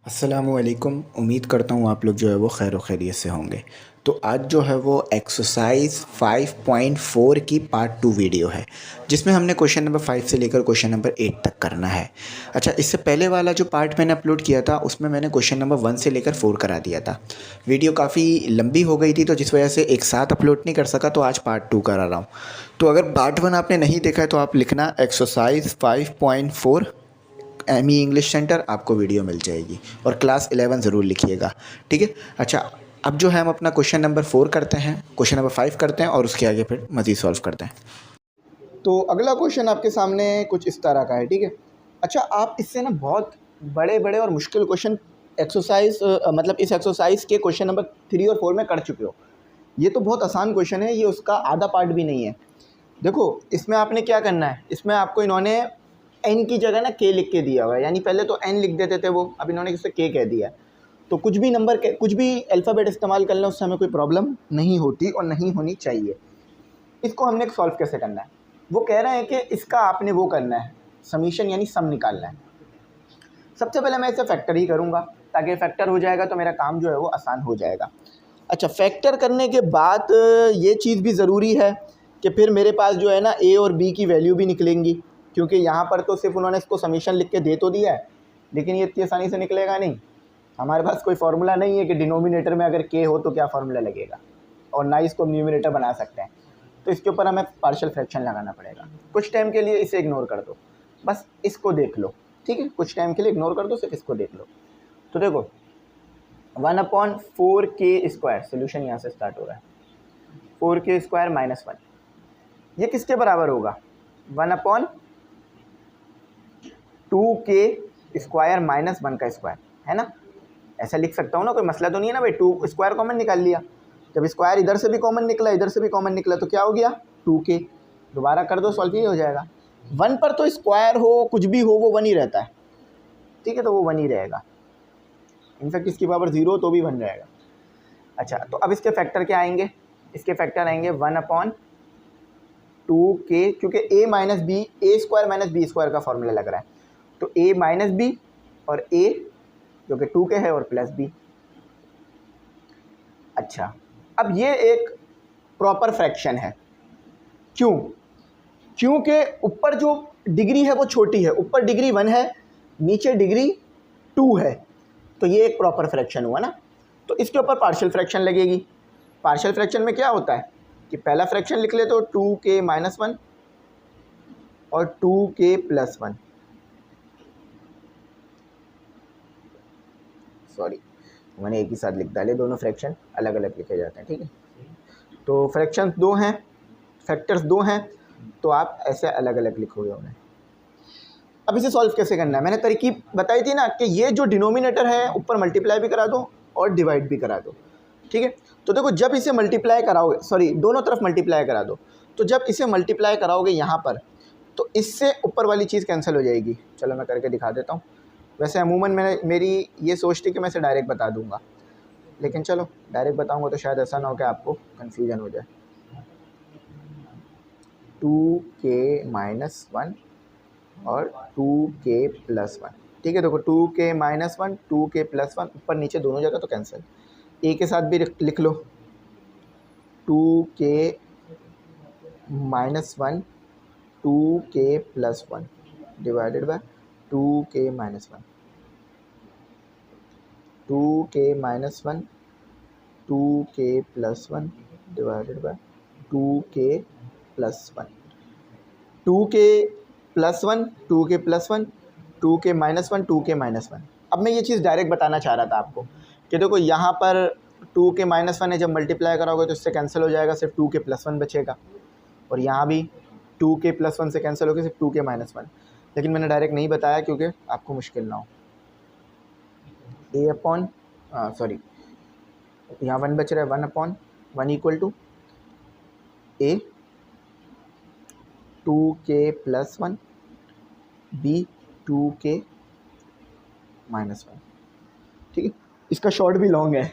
अस्सलामुअलैकुम। उम्मीद करता हूँ आप लोग जो है वो खैर व खैरियत से होंगे। तो आज जो है वो एक्सरसाइज 5.4 की पार्ट 2 वीडियो है, जिसमें हमने क्वेश्चन नंबर 5 से लेकर क्वेश्चन नंबर 8 तक करना है। अच्छा, इससे पहले वाला जो पार्ट मैंने अपलोड किया था उसमें मैंने क्वेश्चन नंबर 1 से लेकर 4 करा दिया था। वीडियो काफ़ी लंबी हो गई थी, तो जिस वजह से एक साथ अपलोड नहीं कर सका, तो आज पार्ट 2 करा रहा हूँ। तो अगर पार्ट 1 आपने नहीं देखा है तो आप लिखना exercise 5.4 M E English centre, आपको वीडियो मिल जाएगी। और क्लास 11 ज़रूर लिखिएगा, ठीक है। अच्छा, अब जो है हम अपना क्वेश्चन नंबर 4 करते हैं, क्वेश्चन नंबर 5 करते हैं और उसके आगे फिर मज़ीद सॉल्व करते हैं। तो अगला क्वेश्चन आपके सामने कुछ इस तरह का है, ठीक है। अच्छा, आप इससे ना बहुत बड़े बड़े और मुश्किल क्वेश्चन एक्सरसाइज मतलब इस एक्सरसाइज के क्वेश्चन नंबर 3 और 4 में कर चुके हो। ये तो बहुत आसान क्वेश्चन है, ये उसका आधा पार्ट भी नहीं है। देखो, इसमें आपने क्या करना है, इसमें आपको इन्होंने एन की जगह ना के लिख के दिया हुआ है, यानी पहले तो एन लिख देते थे वो, अब इन्होंने किससे के कह दिया है। तो कुछ भी नंबर के कुछ भी अल्फ़ाबेट इस्तेमाल कर लें, उससे हमें कोई प्रॉब्लम नहीं होती और नहीं होनी चाहिए। इसको हमने सॉल्व कैसे करना है, वो कह रहे हैं कि इसका आपने वो करना है, समीशन यानी सम निकालना है। सबसे पहले मैं इसे फैक्टर ही करूँगा, ताकि फैक्टर हो जाएगा तो मेरा काम जो है वो आसान हो जाएगा। अच्छा, फैक्टर करने के बाद ये चीज़ भी ज़रूरी है कि फिर मेरे पास जो है ना ए और बी की वैल्यू भी निकलेंगी, क्योंकि यहाँ पर तो सिर्फ उन्होंने इसको समीशन लिख के दे तो दिया है, लेकिन ये इतनी आसानी से निकलेगा नहीं। हमारे पास कोई फार्मूला नहीं है कि डिनोमिनेटर में अगर के हो तो क्या फार्मूला लगेगा, और ना इसको न्यूमिनेटर बना सकते हैं। तो इसके ऊपर हमें पार्शियल फ्रैक्शन लगाना पड़ेगा। कुछ टाइम के लिए इसे इग्नोर कर दो, बस इसको देख लो, ठीक है। कुछ टाइम के लिए इग्नोर कर दो, सिर्फ इसको देख लो। तो देखो, 1/4k², सोल्यूशन यहाँ से स्टार्ट हो रहा है, 4k² माइनस 1, ये किसके बराबर होगा? 1/2k² माइनस 1 का स्क्वायर, है ना। ऐसा लिख सकता हूँ ना, कोई मसला तो नहीं है ना भाई। 2 स्क्वायर कॉमन निकाल लिया, जब स्क्वायर इधर से भी कॉमन निकला, इधर से भी कॉमन निकला, तो क्या हो गया? 2k। दोबारा कर दो, सॉल्व ही हो जाएगा। 1 पर तो स्क्वायर हो कुछ भी हो वो 1 ही रहता है, ठीक है, तो वो 1 ही रहेगा। इनफैक्ट इसकी पावर 0 हो तो भी 1 रहेगा। अच्छा, तो अब इसके फैक्टर क्या आएंगे? इसके फैक्टर आएंगे 1/2k, क्योंकि a minus B, a² minus b² का फॉर्मूला लग रहा है, तो a माइनस बी और a जो कि 2k है और प्लस b। अच्छा, अब ये एक प्रॉपर फ्रैक्शन है। क्यों? क्योंकि ऊपर जो डिग्री है वो छोटी है, ऊपर डिग्री 1 है, नीचे डिग्री 2 है, तो ये एक प्रॉपर फ्रैक्शन हुआ ना। तो इसके ऊपर पार्शियल फ्रैक्शन लगेगी। पार्शियल फ्रैक्शन में क्या होता है कि पहला फ्रैक्शन लिख ले तो 2k माइनस 1 और 2k प्लस 1, सॉरी मैंने एक ही साथ लिख डाले, दोनों फ्रैक्शन अलग अलग लिखे जाते हैं, ठीक है। तो फ्रैक्शन 2 हैं, फैक्टर्स 2 हैं, तो आप ऐसे अलग अलग लिखोगे उन्हें। अब इसे सॉल्व कैसे करना है, मैंने तरकीब बताई थी ना कि ये जो डिनोमिनेटर है ऊपर मल्टीप्लाई भी करा दो और डिवाइड भी करा दो, ठीक है। तो देखो, जब इसे मल्टीप्लाई कराओगे, सॉरी दोनों तरफ मल्टीप्लाई करा दो, तो जब इसे मल्टीप्लाई कराओगे यहाँ पर, तो इससे ऊपर वाली चीज़ कैंसिल हो जाएगी। चलो मैं करके दिखा देता हूँ। वैसे अमूमन मेरी ये सोच थी कि मैं इसे डायरेक्ट बता दूँगा, लेकिन चलो डायरेक्ट बताऊँगा तो शायद ऐसा ना हो कि आपको कन्फ्यूजन हो जाए। 2k माइनस 1 और 2k प्लस 1, ठीक है। देखो, 2k माइनस 1, 2k प्लस 1, ऊपर नीचे दोनों जगह तो कैंसिल। ए के साथ भी लिख लो, 2k minus 1, 2k plus 1 divided by 2k minus 1, 2k minus 1, 2k plus 1 divided by 2k plus 1, 2k plus 1, 2k plus 1, 2k minus 1, 2k minus 1। अब मैं ये चीज़ डायरेक्ट बताना चाह रहा था आपको कि देखो, यहाँ पर 2k माइनस 1 है, जब मल्टीप्लाई कराओगे तो इससे कैंसिल हो जाएगा, सिर्फ 2k प्लस 1 बचेगा। और यहाँ भी 2k प्लस 1 से कैंसिल होकर सिर्फ 2k माइनस 1। लेकिन मैंने डायरेक्ट नहीं बताया क्योंकि आपको मुश्किल ना हो। ए अपॉन सॉरी, यहाँ 1 बच रहा है, 1/1 equal to A 2k plus 1 B 2k minus 1, ठीक है। इसका शॉर्ट भी लॉन्ग है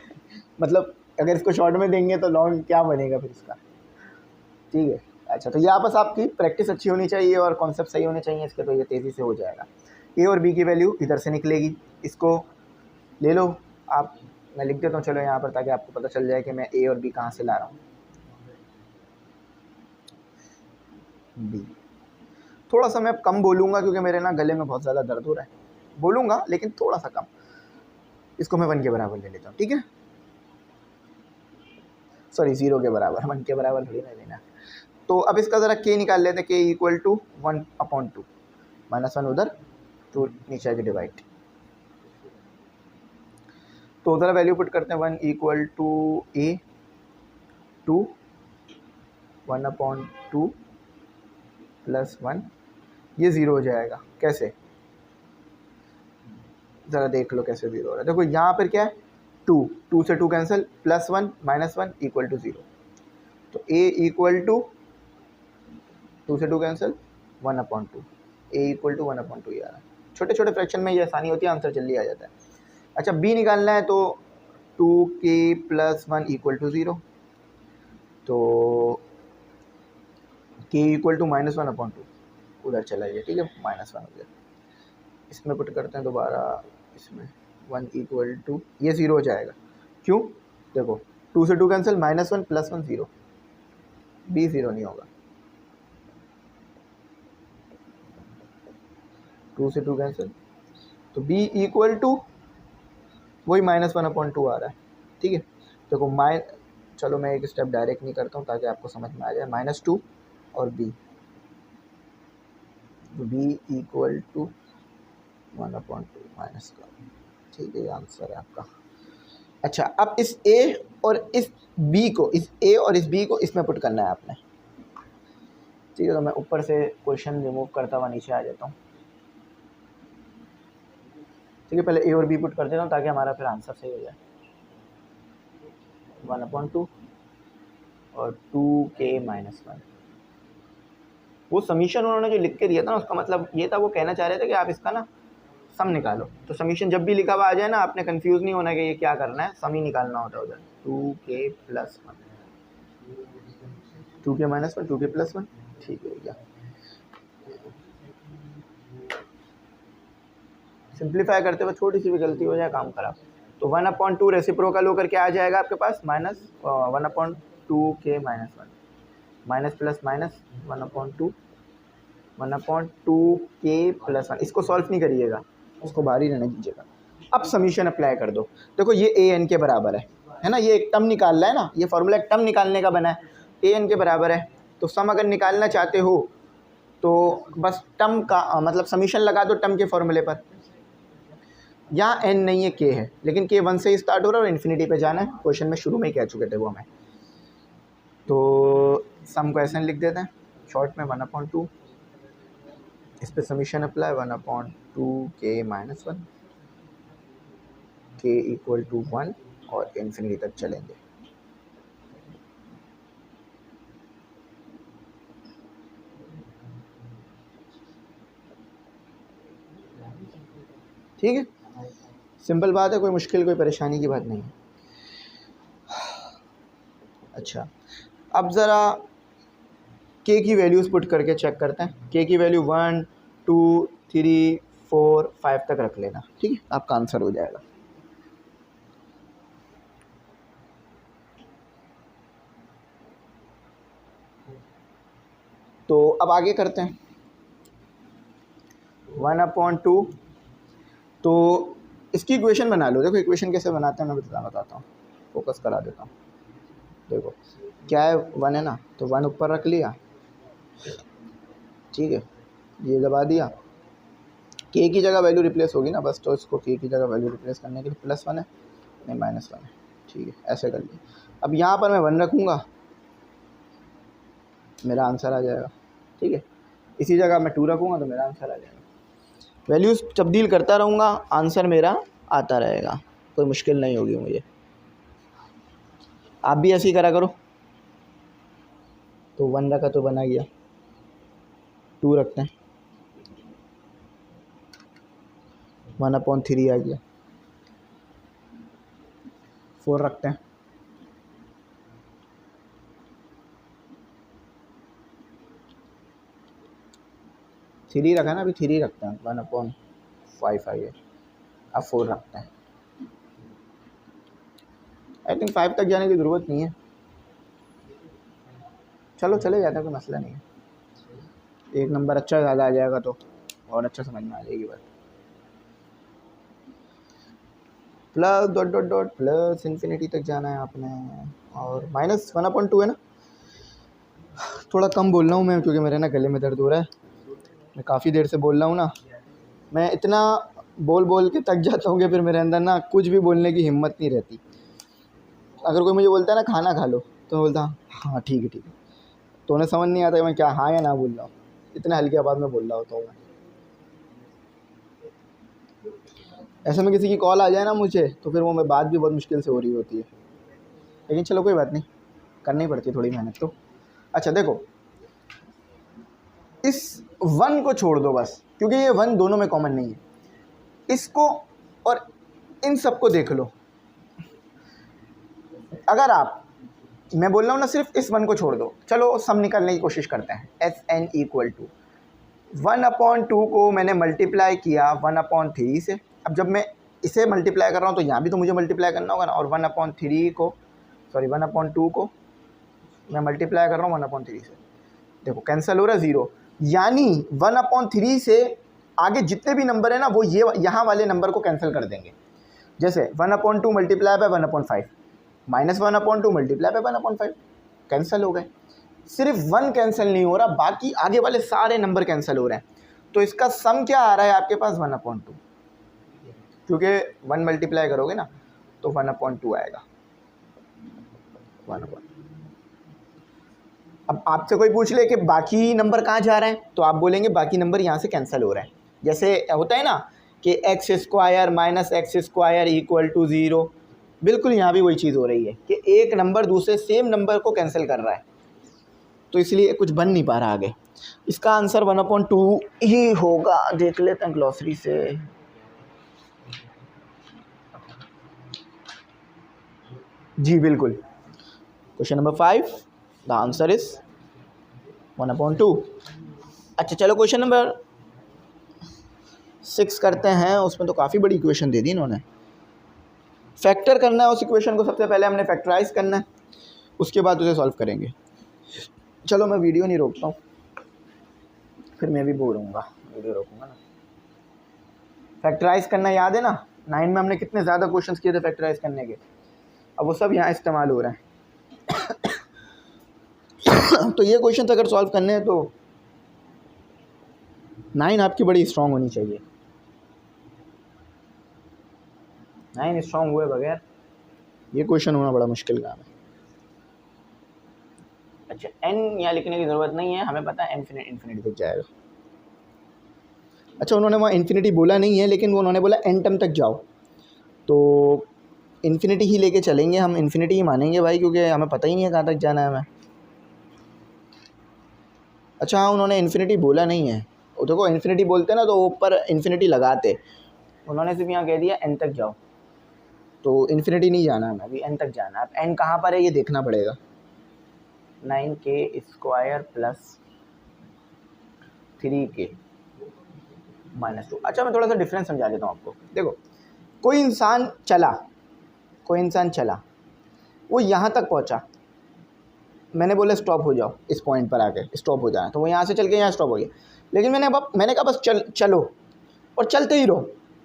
मतलब अगर इसको शॉर्ट में देंगे तो लॉन्ग क्या बनेगा फिर इसका, ठीक है। अच्छा, तो यहाँ बस आपकी प्रैक्टिस अच्छी होनी चाहिए और कॉन्सेप्ट सही होने चाहिए इसके, तो ये तेज़ी से हो जाएगा। ए और बी की वैल्यू इधर से निकलेगी, इसको ले लो आप, मैं लिख देता हूँ चलो यहाँ पर, ताकि आपको पता चल जाए कि मैं ए और बी कहाँ से ला रहा हूँ। बी थोड़ा सा मैं कम बोलूँगा क्योंकि मेरे ना गले में बहुत ज़्यादा दर्द हो रहा है, बोलूँगा लेकिन थोड़ा सा कम। इसको मैं 1 के बराबर ले लेता हूँ, ठीक है, सॉरी 0 के बराबर, 1 के बराबर थोड़ी ना लेना। तो अब इसका ज़रा के निकाल लेते हैं, के इक्वल टू 1/2, -1 उधर तो नीचे आके डिवाइड। तो ज़रा वैल्यू पुट करते हैं, 1 equal to A to 1/2 plus 1, ये 0 हो जाएगा। कैसे, ज़रा देख लो कैसे 0 हो रहा है। देखो यहाँ पर क्या है, 2 से 2 कैंसिल, +1 -1 इक्वल टू 0। तो a इक्वल टू 2 से 2 कैंसिल, 1/2, a इक्वल टू 1/2 ये आ रहा है। छोटे छोटे फ्रैक्शन में ये आसानी होती है, आंसर जल्दी आ जाता है। अच्छा b निकालना है, तो 2k + 1 इक्वल टू 0, तो k इक्वल टू -1/2 उधर चला गया, ठीक है, -1 हो गया। इसमें पुट करते हैं दोबारा, इसमें 1 इक्वल टू, ये 0 हो जाएगा। क्यों, देखो 2 से 2 कैंसिल, -1 + 1 0, b 0 नहीं होगा। 2 से 2 कैंसिल, तो b इक्वल टू वही -1/2 आ रहा है, ठीक है। देखो चलो मैं एक स्टेप डायरेक्ट नहीं करता हूँ ताकि आपको समझ में आ जाए। -2 और b इक्वल टू 1/2 माइनस का, ठीक है, आंसर है आपका। अच्छा अब इस a और इस b को, इस a और इस b को इसमें पुट करना है आपने, ठीक है। तो मैं ऊपर से क्वेश्चन रिमूव करता हुआ नीचे आ जाता हूँ, ठीक है। पहले a और b पुट कर देता हूँ ताकि हमारा फिर आंसर सही हो जाए। 1/2 और 2k - 1, वो समीशन उन्होंने जो लिख के दिया था ना, उसका मतलब ये था, वो कहना चाह रहे थे कि आप इसका ना सम निकालो। तो समीशन जब भी लिखा हुआ आ जाए ना, आपने कंफ्यूज नहीं होना कि ये क्या करना है, सम ही निकालना होता है उधर। 2k + 1, 2k - 1, 2k + 1, ठीक हो गया। सिंप्लीफाई करते हुए छोटी सी भी गलती हो जाए, काम खराब। तो 1/2 रेसिप्रोकल होकर क्या आ जाएगा आपके पास, -1/2k - 1, minus plus minus 1/2, 1/2k + 1। इसको सॉल्व नहीं करिएगा, उसको बाहर ही रहने दीजिएगा। अब समीशन अप्लाई कर दो। देखो ये an के बराबर है ना, ये एक टर्म निकाल रहा है ना, ये फॉर्मूला एक टर्म निकालने का बना है। an के बराबर है, तो सम अगर निकालना चाहते हो तो बस टर्म का मतलब समीशन लगा दो टर्म के फॉर्मूले पर। यहाँ n नहीं है, k है, लेकिन k 1 से ही स्टार्ट हो रहा है और इन्फिनिटी पे जाना है। क्वेश्चन में शुरू में ही कह चुके थे वो हमें। तो सम को ऐसे लिख देते हैं शॉर्ट में, 1/2, इस पे summation apply, 1/2k - 1, k equal to 1 और इन्फिनिटी तक चलेंगे। ठीक है, सिंपल बात है, कोई मुश्किल कोई परेशानी की बात नहीं है। अच्छा अब ज़रा k की वैल्यूज़ पुट करके चेक करते हैं। k की वैल्यू 1 2 3 4 5 तक रख लेना, ठीक है, आपका आंसर हो जाएगा। तो अब आगे करते हैं। 1/2, तो इसकी इक्वेशन बना लो। देखो इक्वेशन कैसे बनाते हैं मैं बताता हूँ, फोकस करा देता हूँ। देखो क्या है, 1 है ना, तो 1 ऊपर रख लिया, ठीक है, ये दबा दिया। k की जगह वैल्यू रिप्लेस होगी ना बस, तो इसको k की जगह वैल्यू रिप्लेस करने के लिए +1 है, नहीं -1 है, ठीक है, ऐसे कर लिया। अब यहाँ पर मैं 1 रखूँगा, मेरा आंसर आ जाएगा, ठीक है। इसी जगह मैं 2 रखूँगा तो मेरा आंसर आ जाएगा। वैल्यूज़ तब्दील करता रहूँगा, आंसर मेरा आता रहेगा, कोई मुश्किल नहीं होगी मुझे। आप भी ऐसे ही करा करो। तो 1 रखा तो बना गया, 2 रखते हैं, 1/3 आ गया, 4 रखते हैं, 3 रखा है ना, अभी 3 रखते हैं, 1/5 आ गया। अब 4 रखते हैं, आई थिंक 5 तक जाने की ज़रूरत नहीं है, चलो चले जाते हैं, कोई मसला नहीं है। एक नंबर अच्छा ज़्यादा आ जाएगा तो और अच्छा समझ में आ जाएगी बात। Plus dot dot dot plus infinity तक जाना है आपने, और -1/2 है ना। थोड़ा कम बोल रहा हूँ मैं क्योंकि मेरे ना गले में दर्द हो रहा है, मैं काफ़ी देर से बोल रहा हूँ ना, मैं इतना बोल बोल के थक जाता हूँ कि फिर मेरे अंदर ना कुछ भी बोलने की हिम्मत नहीं रहती। अगर कोई मुझे बोलता है ना खाना खा लो, तो मैं बोलता हाँ ठीक है ठीक है, तो उन्हें समझ नहीं आता कि मैं क्या हाँ या ना बोल रहा हूँ, इतने हल्की आवाज़ में बोल रहा होता हूँ मैं। ऐसे में किसी की कॉल आ जाए ना मुझे, तो फिर वो मैं बात भी बहुत मुश्किल से हो रही होती है, लेकिन चलो कोई बात नहीं, करनी पड़ती है थोड़ी मेहनत तो। अच्छा देखो, इस 1 को छोड़ दो बस, क्योंकि ये 1 दोनों में कॉमन नहीं है। इसको और इन सब को देख लो। अगर आप, मैं बोल रहा हूँ ना, सिर्फ इस 1 को छोड़ दो, चलो सम निकालने की कोशिश करते हैं। Sn = 1/2 को मैंने मल्टीप्लाई किया 1/3 से। अब जब मैं इसे मल्टीप्लाई कर रहा हूँ तो यहाँ भी तो मुझे मल्टीप्लाई करना होगा ना, और 1/3 को, सॉरी 1/2 को मैं मल्टीप्लाई कर रहा हूँ 1/3 से। देखो कैंसिल हो रहा है 0, यानी 1/3 से आगे जितने भी नंबर है ना, वो ये यहाँ वाले नंबर को कैंसिल कर देंगे। जैसे 1/2 multiply by 1/5, -1/2 multiply by 1/5, cancel हो गए। सिर्फ 1 कैंसिल नहीं हो रहा, बाकी आगे वाले सारे नंबर कैंसिल हो रहे हैं। तो इसका सम क्या आ रहा है आपके पास 1/2, क्योंकि 1 मल्टीप्लाई करोगे ना तो 1/2 आएगा 1/2। अब आपसे कोई पूछ ले कि बाकी नंबर कहाँ जा रहे हैं, तो आप बोलेंगे बाकी नंबर यहाँ से कैंसिल हो रहे हैं। जैसे होता है ना कि x² - x² = 0, बिल्कुल यहाँ भी वही चीज़ हो रही है कि एक नंबर दूसरे सेम नंबर को कैंसिल कर रहा है, तो इसलिए कुछ बन नहीं पा रहा आगे। इसका आंसर 1/2 ही होगा। देख लेते हैं ग्लॉसरी से। जी बिल्कुल, question number 5, the answer is 1/2। अच्छा चलो क्वेश्चन नंबर 6 करते हैं। उसमें तो काफ़ी बड़ी इक्वेशन दे दी इन्होंने। फैक्टर करना है उस इक्वेशन को, सबसे पहले हमने फैक्टराइज करना है, उसके बाद उसे सॉल्व करेंगे। चलो मैं वीडियो नहीं रोकता हूँ, फिर मैं भी बोर होऊंगा, वीडियो रोकूंगा ना। फैक्टराइज करना याद है ना, 9 में हमने कितने ज़्यादा क्वेश्चंस किए थे फैक्टराइज करने के, अब वो सब यहाँ इस्तेमाल हो रहे हैं। तो ये क्वेश्चन अगर सॉल्व करने हैं तो 9 आपकी बड़ी स्ट्रांग होनी चाहिए। 9 स्ट्रांग हुए बगैर ये क्वेश्चन होना बड़ा मुश्किल काम है। अच्छा n यहाँ लिखने की ज़रूरत नहीं है, हमें पता है इन्फिनिटी तक जाएगा। अच्छा उन्होंने वहाँ इन्फिनिटी बोला नहीं है, लेकिन वो उन्होंने बोला n टर्म तक जाओ, तो इन्फिनिटी ही लेके चलेंगे हम, इन्फिनिटी ही मानेंगे भाई, क्योंकि हमें पता ही नहीं है कहाँ तक जाना है हमें। अच्छा हाँ, उन्होंने इन्फिनिटी बोला नहीं है, वो देखो इन्फिनिटी बोलते ना तो ऊपर इन्फिनिटी लगाते, उन्होंने सिर्फ यहाँ कह दिया n तक जाओ, तो इन्फिनिटी नहीं जाना हमें, अभी n तक जाना है। अब n कहाँ पर है ये देखना पड़ेगा। 9k² + 3k - 2। अच्छा मैं थोड़ा सा डिफरेंस समझा देता हूँ आपको। देखो कोई इंसान चला, वो यहाँ तक पहुँचा, मैंने बोला स्टॉप हो जाओ, इस पॉइंट पर आके स्टॉप हो जाना, तो वो यहाँ से चल के यहाँ स्टॉप हो गया। लेकिन मैंने कहा बस चलो, और चलते ही रहो,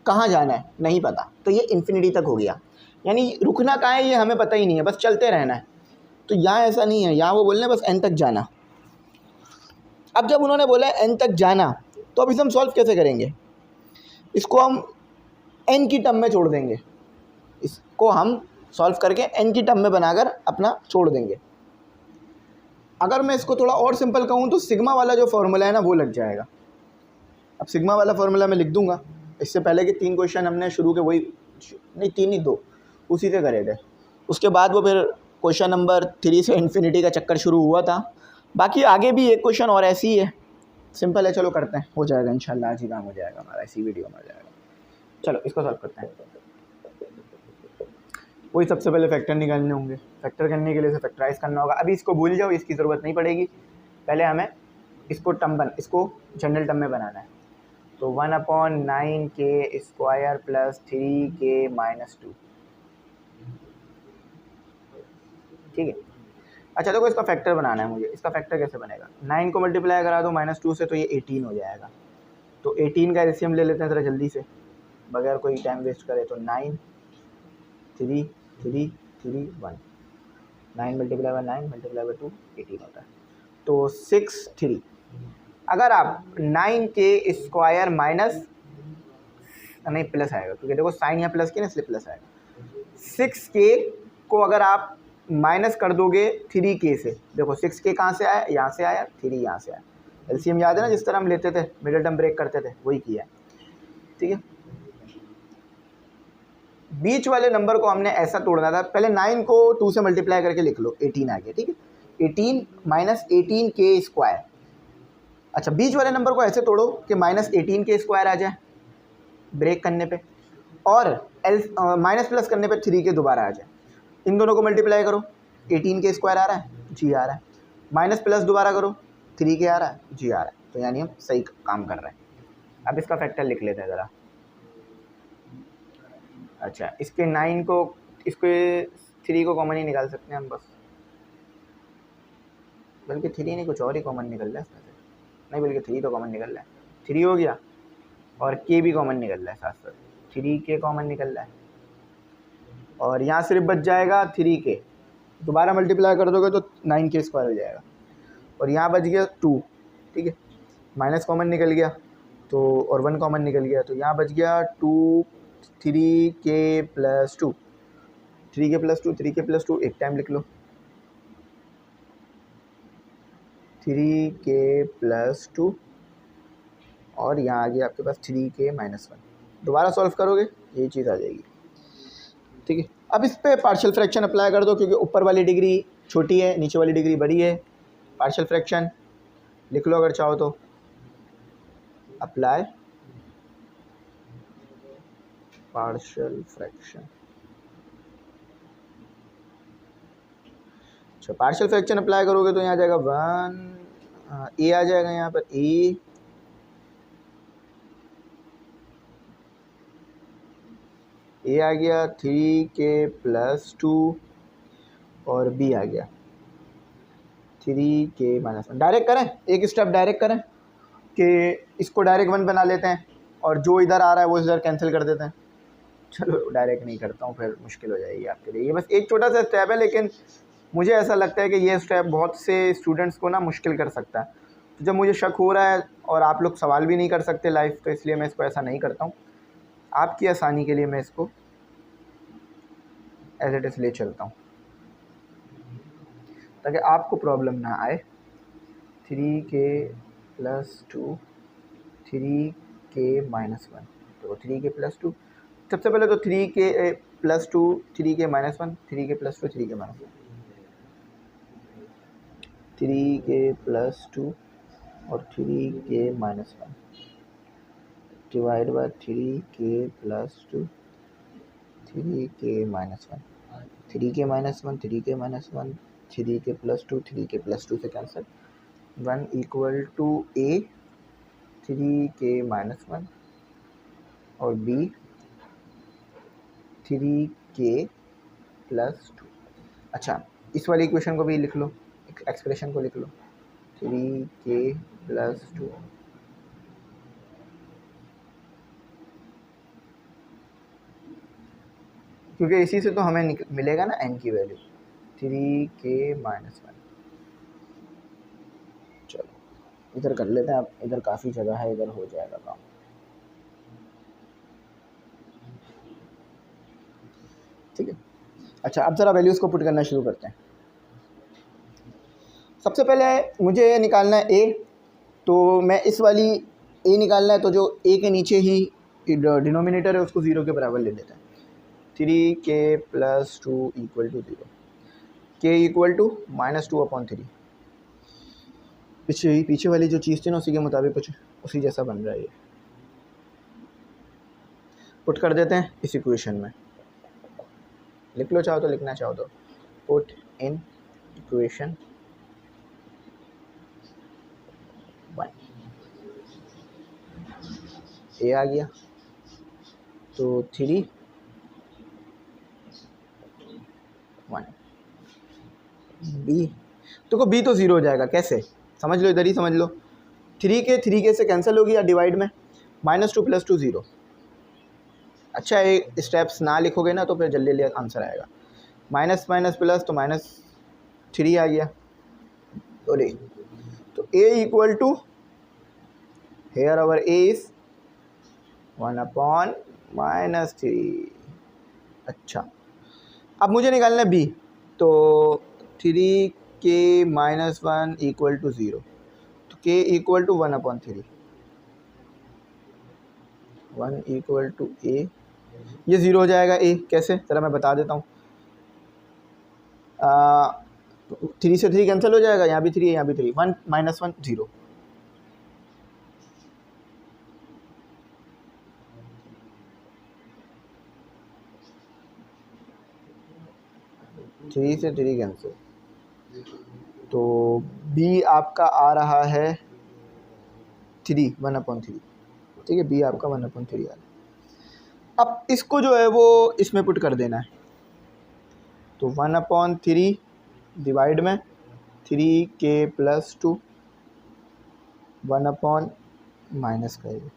कहाँ जाना है नहीं पता, तो ये इन्फिनिटी तक हो गया, यानी रुकना कहाँ है ये हमें पता ही नहीं है, बस चलते रहना है। तो यहाँ ऐसा नहीं है, यहाँ वो बोल रहे हैं बस n तक जाना। अब जब उन्होंने बोला n तक जाना, तो अब इसे हम सॉल्व कैसे करेंगे? इसको हम n की टर्म में छोड़ देंगे, इसको हम सॉल्व करके n की टर्म में बनाकर अपना छोड़ देंगे। अगर मैं इसको थोड़ा और सिंपल कहूँ तो सिग्मा वाला जो फॉर्मूला है ना वो लग जाएगा। अब सिग्मा वाला फॉर्मूला मैं लिख दूंगा। इससे पहले के 3 क्वेश्चन हमने शुरू के वही, नहीं 3 नहीं 2 उसी से करे थे, उसके बाद वो फिर क्वेश्चन नंबर 3 से इन्फिनिटी का चक्कर शुरू हुआ था। बाकी आगे भी एक क्वेश्चन और ऐसी ही है, सिंपल है, चलो करते हैं, हो जाएगा इंशाल्लाह, आज ही काम हो जाएगा हमारा, इसी वीडियो में हो जाएगा। चलो इसको सॉल्व करते हैं। वही सबसे पहले फैक्टर निकालने होंगे, फैक्टर करने के लिए इसे फैक्टराइज करना होगा। अभी इसको भूल जाओ, इसकी ज़रूरत नहीं पड़ेगी, पहले हमें इसको इसको जनरल टर्म में बनाना है। तो 1/9k² + 3k - 2, ठीक है। अच्छा देखो इसका फैक्टर बनाना है मुझे, इसका फैक्टर कैसे बनेगा, 9 को मल्टीप्लाई करा दो -2 से तो ये 18 हो जाएगा। तो 18 का एलसीएम ले लेते हैं ज़रा जल्दी से बगैर कोई टाइम वेस्ट करे। तो 9 3 3 3 1, 9 मल्टीप्लाई बाय 9 मल्टीप्लाई बाय 2 18 होता है। तो 6 3, अगर आप 9 के स्क्वायर माइनस नहीं प्लस आएगा क्योंकि देखो साइन यहाँ प्लस की ना इसलिए प्लस आएगा। 6k को अगर आप माइनस कर दोगे 3k से, देखो 6k कहाँ से आया, यहाँ से आया, 3 यहाँ से आया। एलसीएम याद है ना जिस तरह हम लेते थे, मिडिल टर्म ब्रेक करते थे, वही किया है, ठीक है। बीच वाले नंबर को हमने ऐसा तोड़ना था, पहले 9 को 2 से मल्टीप्लाई करके लिख लो, 18 आ गया, ठीक है। 18 माइनस 18k स्क्वायर। अच्छा बीच वाले नंबर को ऐसे तोड़ो कि -18k स्क्वायर आ जाए ब्रेक करने पे, और माइनस प्लस करने पे 3k दोबारा आ जाए। इन दोनों को मल्टीप्लाई करो, 18k स्क्वायर आ रहा है, जी आ रहा है, माइनस प्लस दोबारा करो, 3k आ रहा है, जी आ रहा है। तो यानी हम सही काम कर रहे हैं। अब इसका फैक्टर लिख लेते हैं ज़रा। अच्छा इसके 9 को, इसके 3 को कॉमन ही निकाल सकते हैं हम बस, बल्कि 3 नहीं कुछ और ही कॉमन निकल रहा है इसमें से, नहीं बल्कि 3 तो कॉमन निकल रहा है, 3 हो गया और k भी कॉमन निकल रहा है साथ साथ, 3k कॉमन निकल रहा है और यहाँ सिर्फ बच जाएगा 3k, दोबारा मल्टीप्लाई कर दोगे तो 9k स्क्वायर हो जाएगा और यहाँ बच गया 2, ठीक है। माइनस कॉमन निकल गया तो और 1 कॉमन निकल गया तो यहाँ बच गया 2 3k plus 2, 3k plus 2, 3k plus 2 एक टाइम लिख लो, 3k प्लस 2 और यहाँ आ गया आपके पास 3k माइनस 1। दोबारा सॉल्व करोगे यही चीज़ आ जाएगी, ठीक है। अब इस पर पार्शियल फ्रैक्शन अप्लाई कर दो क्योंकि ऊपर वाली डिग्री छोटी है, नीचे वाली डिग्री बड़ी है। पार्शियल फ्रैक्शन लिख लो अगर चाहो तो, अप्लाई पार्शियल फ्रैक्शन। अच्छा पार्शियल फ्रैक्शन अप्लाई करोगे तो यहाँ आ जाएगा 1 a आ जाएगा, यहाँ पर a आ गया, 3k प्लस 2 और b आ गया 3k माइनस 1। डायरेक्ट करें, एक स्टेप डायरेक्ट करें कि इसको डायरेक्ट 1 बना लेते हैं और जो इधर आ रहा है वो इधर कैंसिल कर देते हैं। चलो डायरेक्ट नहीं करता हूँ, फिर मुश्किल हो जाएगी आपके लिए। ये बस एक छोटा सा स्टेप है, लेकिन मुझे ऐसा लगता है कि ये स्टेप बहुत से स्टूडेंट्स को ना मुश्किल कर सकता है। तो जब मुझे शक हो रहा है और आप लोग सवाल भी नहीं कर सकते लाइव, तो इसलिए मैं इसको ऐसा नहीं करता हूँ। आपकी आसानी के लिए मैं इसको एज इट इज़ ले चलता हूँ ताकि आपको प्रॉब्लम ना आए। 3k प्लस 2 3k माइनस 1, तो 3k प्लस 2, सबसे पहले तो 3k plus 2 3k minus 1, 3k plus 2 3k minus 1, 3k plus 2 और 3k minus 1 divide by 3k plus 2 3k minus 1, 3k minus 1 3k minus 1 3k plus 2 3k plus 2 से cancel, 1 equal to a 3k minus 1 और b 3k plus 2। अच्छा इस वाली equation को भी लिख लो, expression को लिख लो, 3k प्लस 2 क्योंकि इसी से तो हमें मिलेगा ना n की वैल्यू, 3k माइनस 1। चलो इधर कर लेते हैं, अब इधर काफ़ी जगह है, इधर हो जाएगा काम, ठीक है। अच्छा अब ज़रा वैल्यूज़ को पुट करना शुरू करते हैं। सबसे पहले मुझे निकालना है a, तो मैं इस वाली a निकालना है, तो जो a के नीचे ही डिनोमिनेटर है उसको 0 के बराबर ले लेते हैं। 3k plus 2 equal to 0, k equal to -2/3। पीछे वाली जो चीज़ थी ना उसी के मुताबिक कुछ उसी जैसा बन रहा है, ये पुट कर देते हैं इस इक्वेशन में। लिख लो चाहो तो, लिखना चाहो तो, पुट इन इक्वेशन 1, a आ गया तो 3 1, बी, देखो बी तो ज़ीरो हो जाएगा, कैसे समझ लो, इधर ही समझ लो, 3 के से कैंसिल होगी या डिवाइड में, -2 + 2 0। अच्छा एक स्टेप्स ना लिखोगे ना तो फिर जल्दी जल्दी आंसर आएगा। माइनस माइनस प्लस तो -3 आ गया। बोले तो a equal to, here our a is 1/-3। अच्छा अब मुझे निकालना है b, तो 3k - 1 इक्वल टू 0, तो k equal to 1/3, 1 equal to a, ये 0 हो जाएगा a, कैसे ज़रा मैं बता देता हूँ। 3 से 3 कैंसिल हो जाएगा, यहाँ भी 3 है यहाँ भी 3, 1 - 1 0। थ्री से 3 कैंसिल, तो b आपका आ रहा है 3, 1/3, ठीक है, b आपका 1/3 आ रहा है। अब इसको जो है वो इसमें पुट कर देना है, तो 1/3 डिवाइड में 3k + 2, 1/ माइनस करेंगे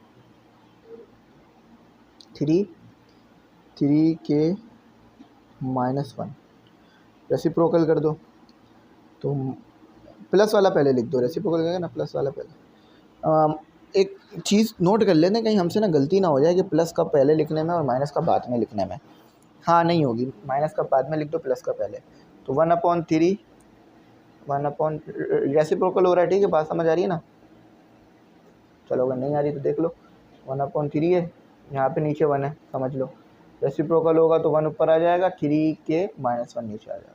3k - 1, रेसिप्रोकल कर दो, तो प्लस वाला पहले लिख दो, रेसिप्रोकल करेंगे ना, प्लस वाला पहले। एक चीज़ नोट कर लेते हैं, कहीं हमसे ना गलती ना हो जाए कि प्लस का पहले लिखने में और माइनस का बाद में लिखने में। हाँ नहीं होगी, माइनस का बाद में लिख दो, प्लस का पहले, तो 1/3, 1 रेसिप्रोकल हो रहा है, ठीक है, बात समझ आ रही है ना। चलो अगर नहीं आ रही तो देख लो, 1/3 है, यहाँ पे नीचे 1 है, समझ लो, रेसिप्रोकल होगा तो 1 ऊपर आ जाएगा, 3k - 1 नीचे आ जाएगा,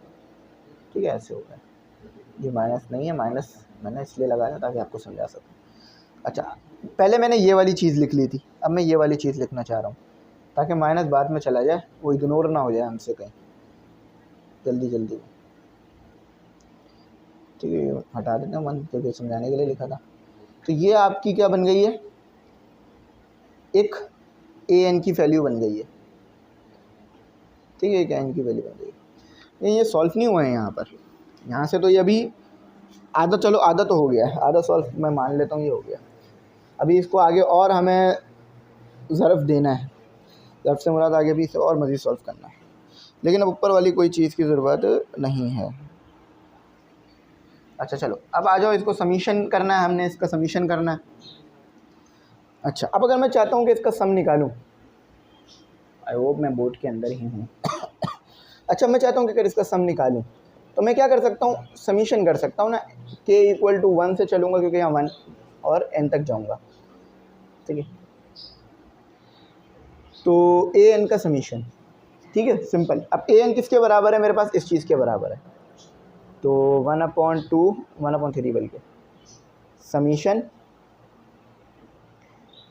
ठीक है, ऐसे होगा। ये माइनस नहीं है, माइनस मैंने इसलिए लगाया ताकि आपको समझा सकूँ। अच्छा पहले मैंने ये वाली चीज़ लिख ली थी, अब मैं ये वाली चीज़ लिखना चाह रहा हूँ ताकि माइनस बाद में चला जाए, वो इग्नोर ना हो जाए हमसे कहीं जल्दी जल्दी में, ठीक है, हटा देते हैं, मन तो समझाने के लिए लिखा था। तो ये आपकी क्या बन गई है, एक an की वैल्यू बन गई है, ठीक है, एक an की वैल्यू बन गई है। ये सॉल्व नहीं हुआ है यहाँ पर, यहाँ से तो ये अभी आधा, चलो आधा तो हो गया है, आधा सॉल्व मैं मान लेता हूँ ये हो गया। अभी इसको आगे और हमें ज़र्फ़ देना है, ज़र्फ़ से मुराद आगे भी इसे और मज़ीद सॉल्व करना है, लेकिन अब ऊपर वाली कोई चीज़ की ज़रूरत नहीं है। अच्छा चलो अब आ जाओ, इसको समीशन करना है, हमने इसका समीशन करना है। अच्छा अब अगर मैं चाहता हूँ कि इसका सम निकालूँ, आई होप मैं बोर्ड के अंदर ही हूँ। अच्छा मैं चाहता हूँ कि अगर इसका सम निकालूँ तो मैं क्या कर सकता हूँ, समीशन कर सकता हूँ ना, k इक्वल टू 1 से चलूँगा क्योंकि यहाँ 1 और n तक जाऊँगा, ठीक है, तो an का समीशन, ठीक है, सिंपल। अब an किसके बराबर है मेरे पास, इस चीज़ के बराबर है, तो 1/2 1/3 बल्कि समीशन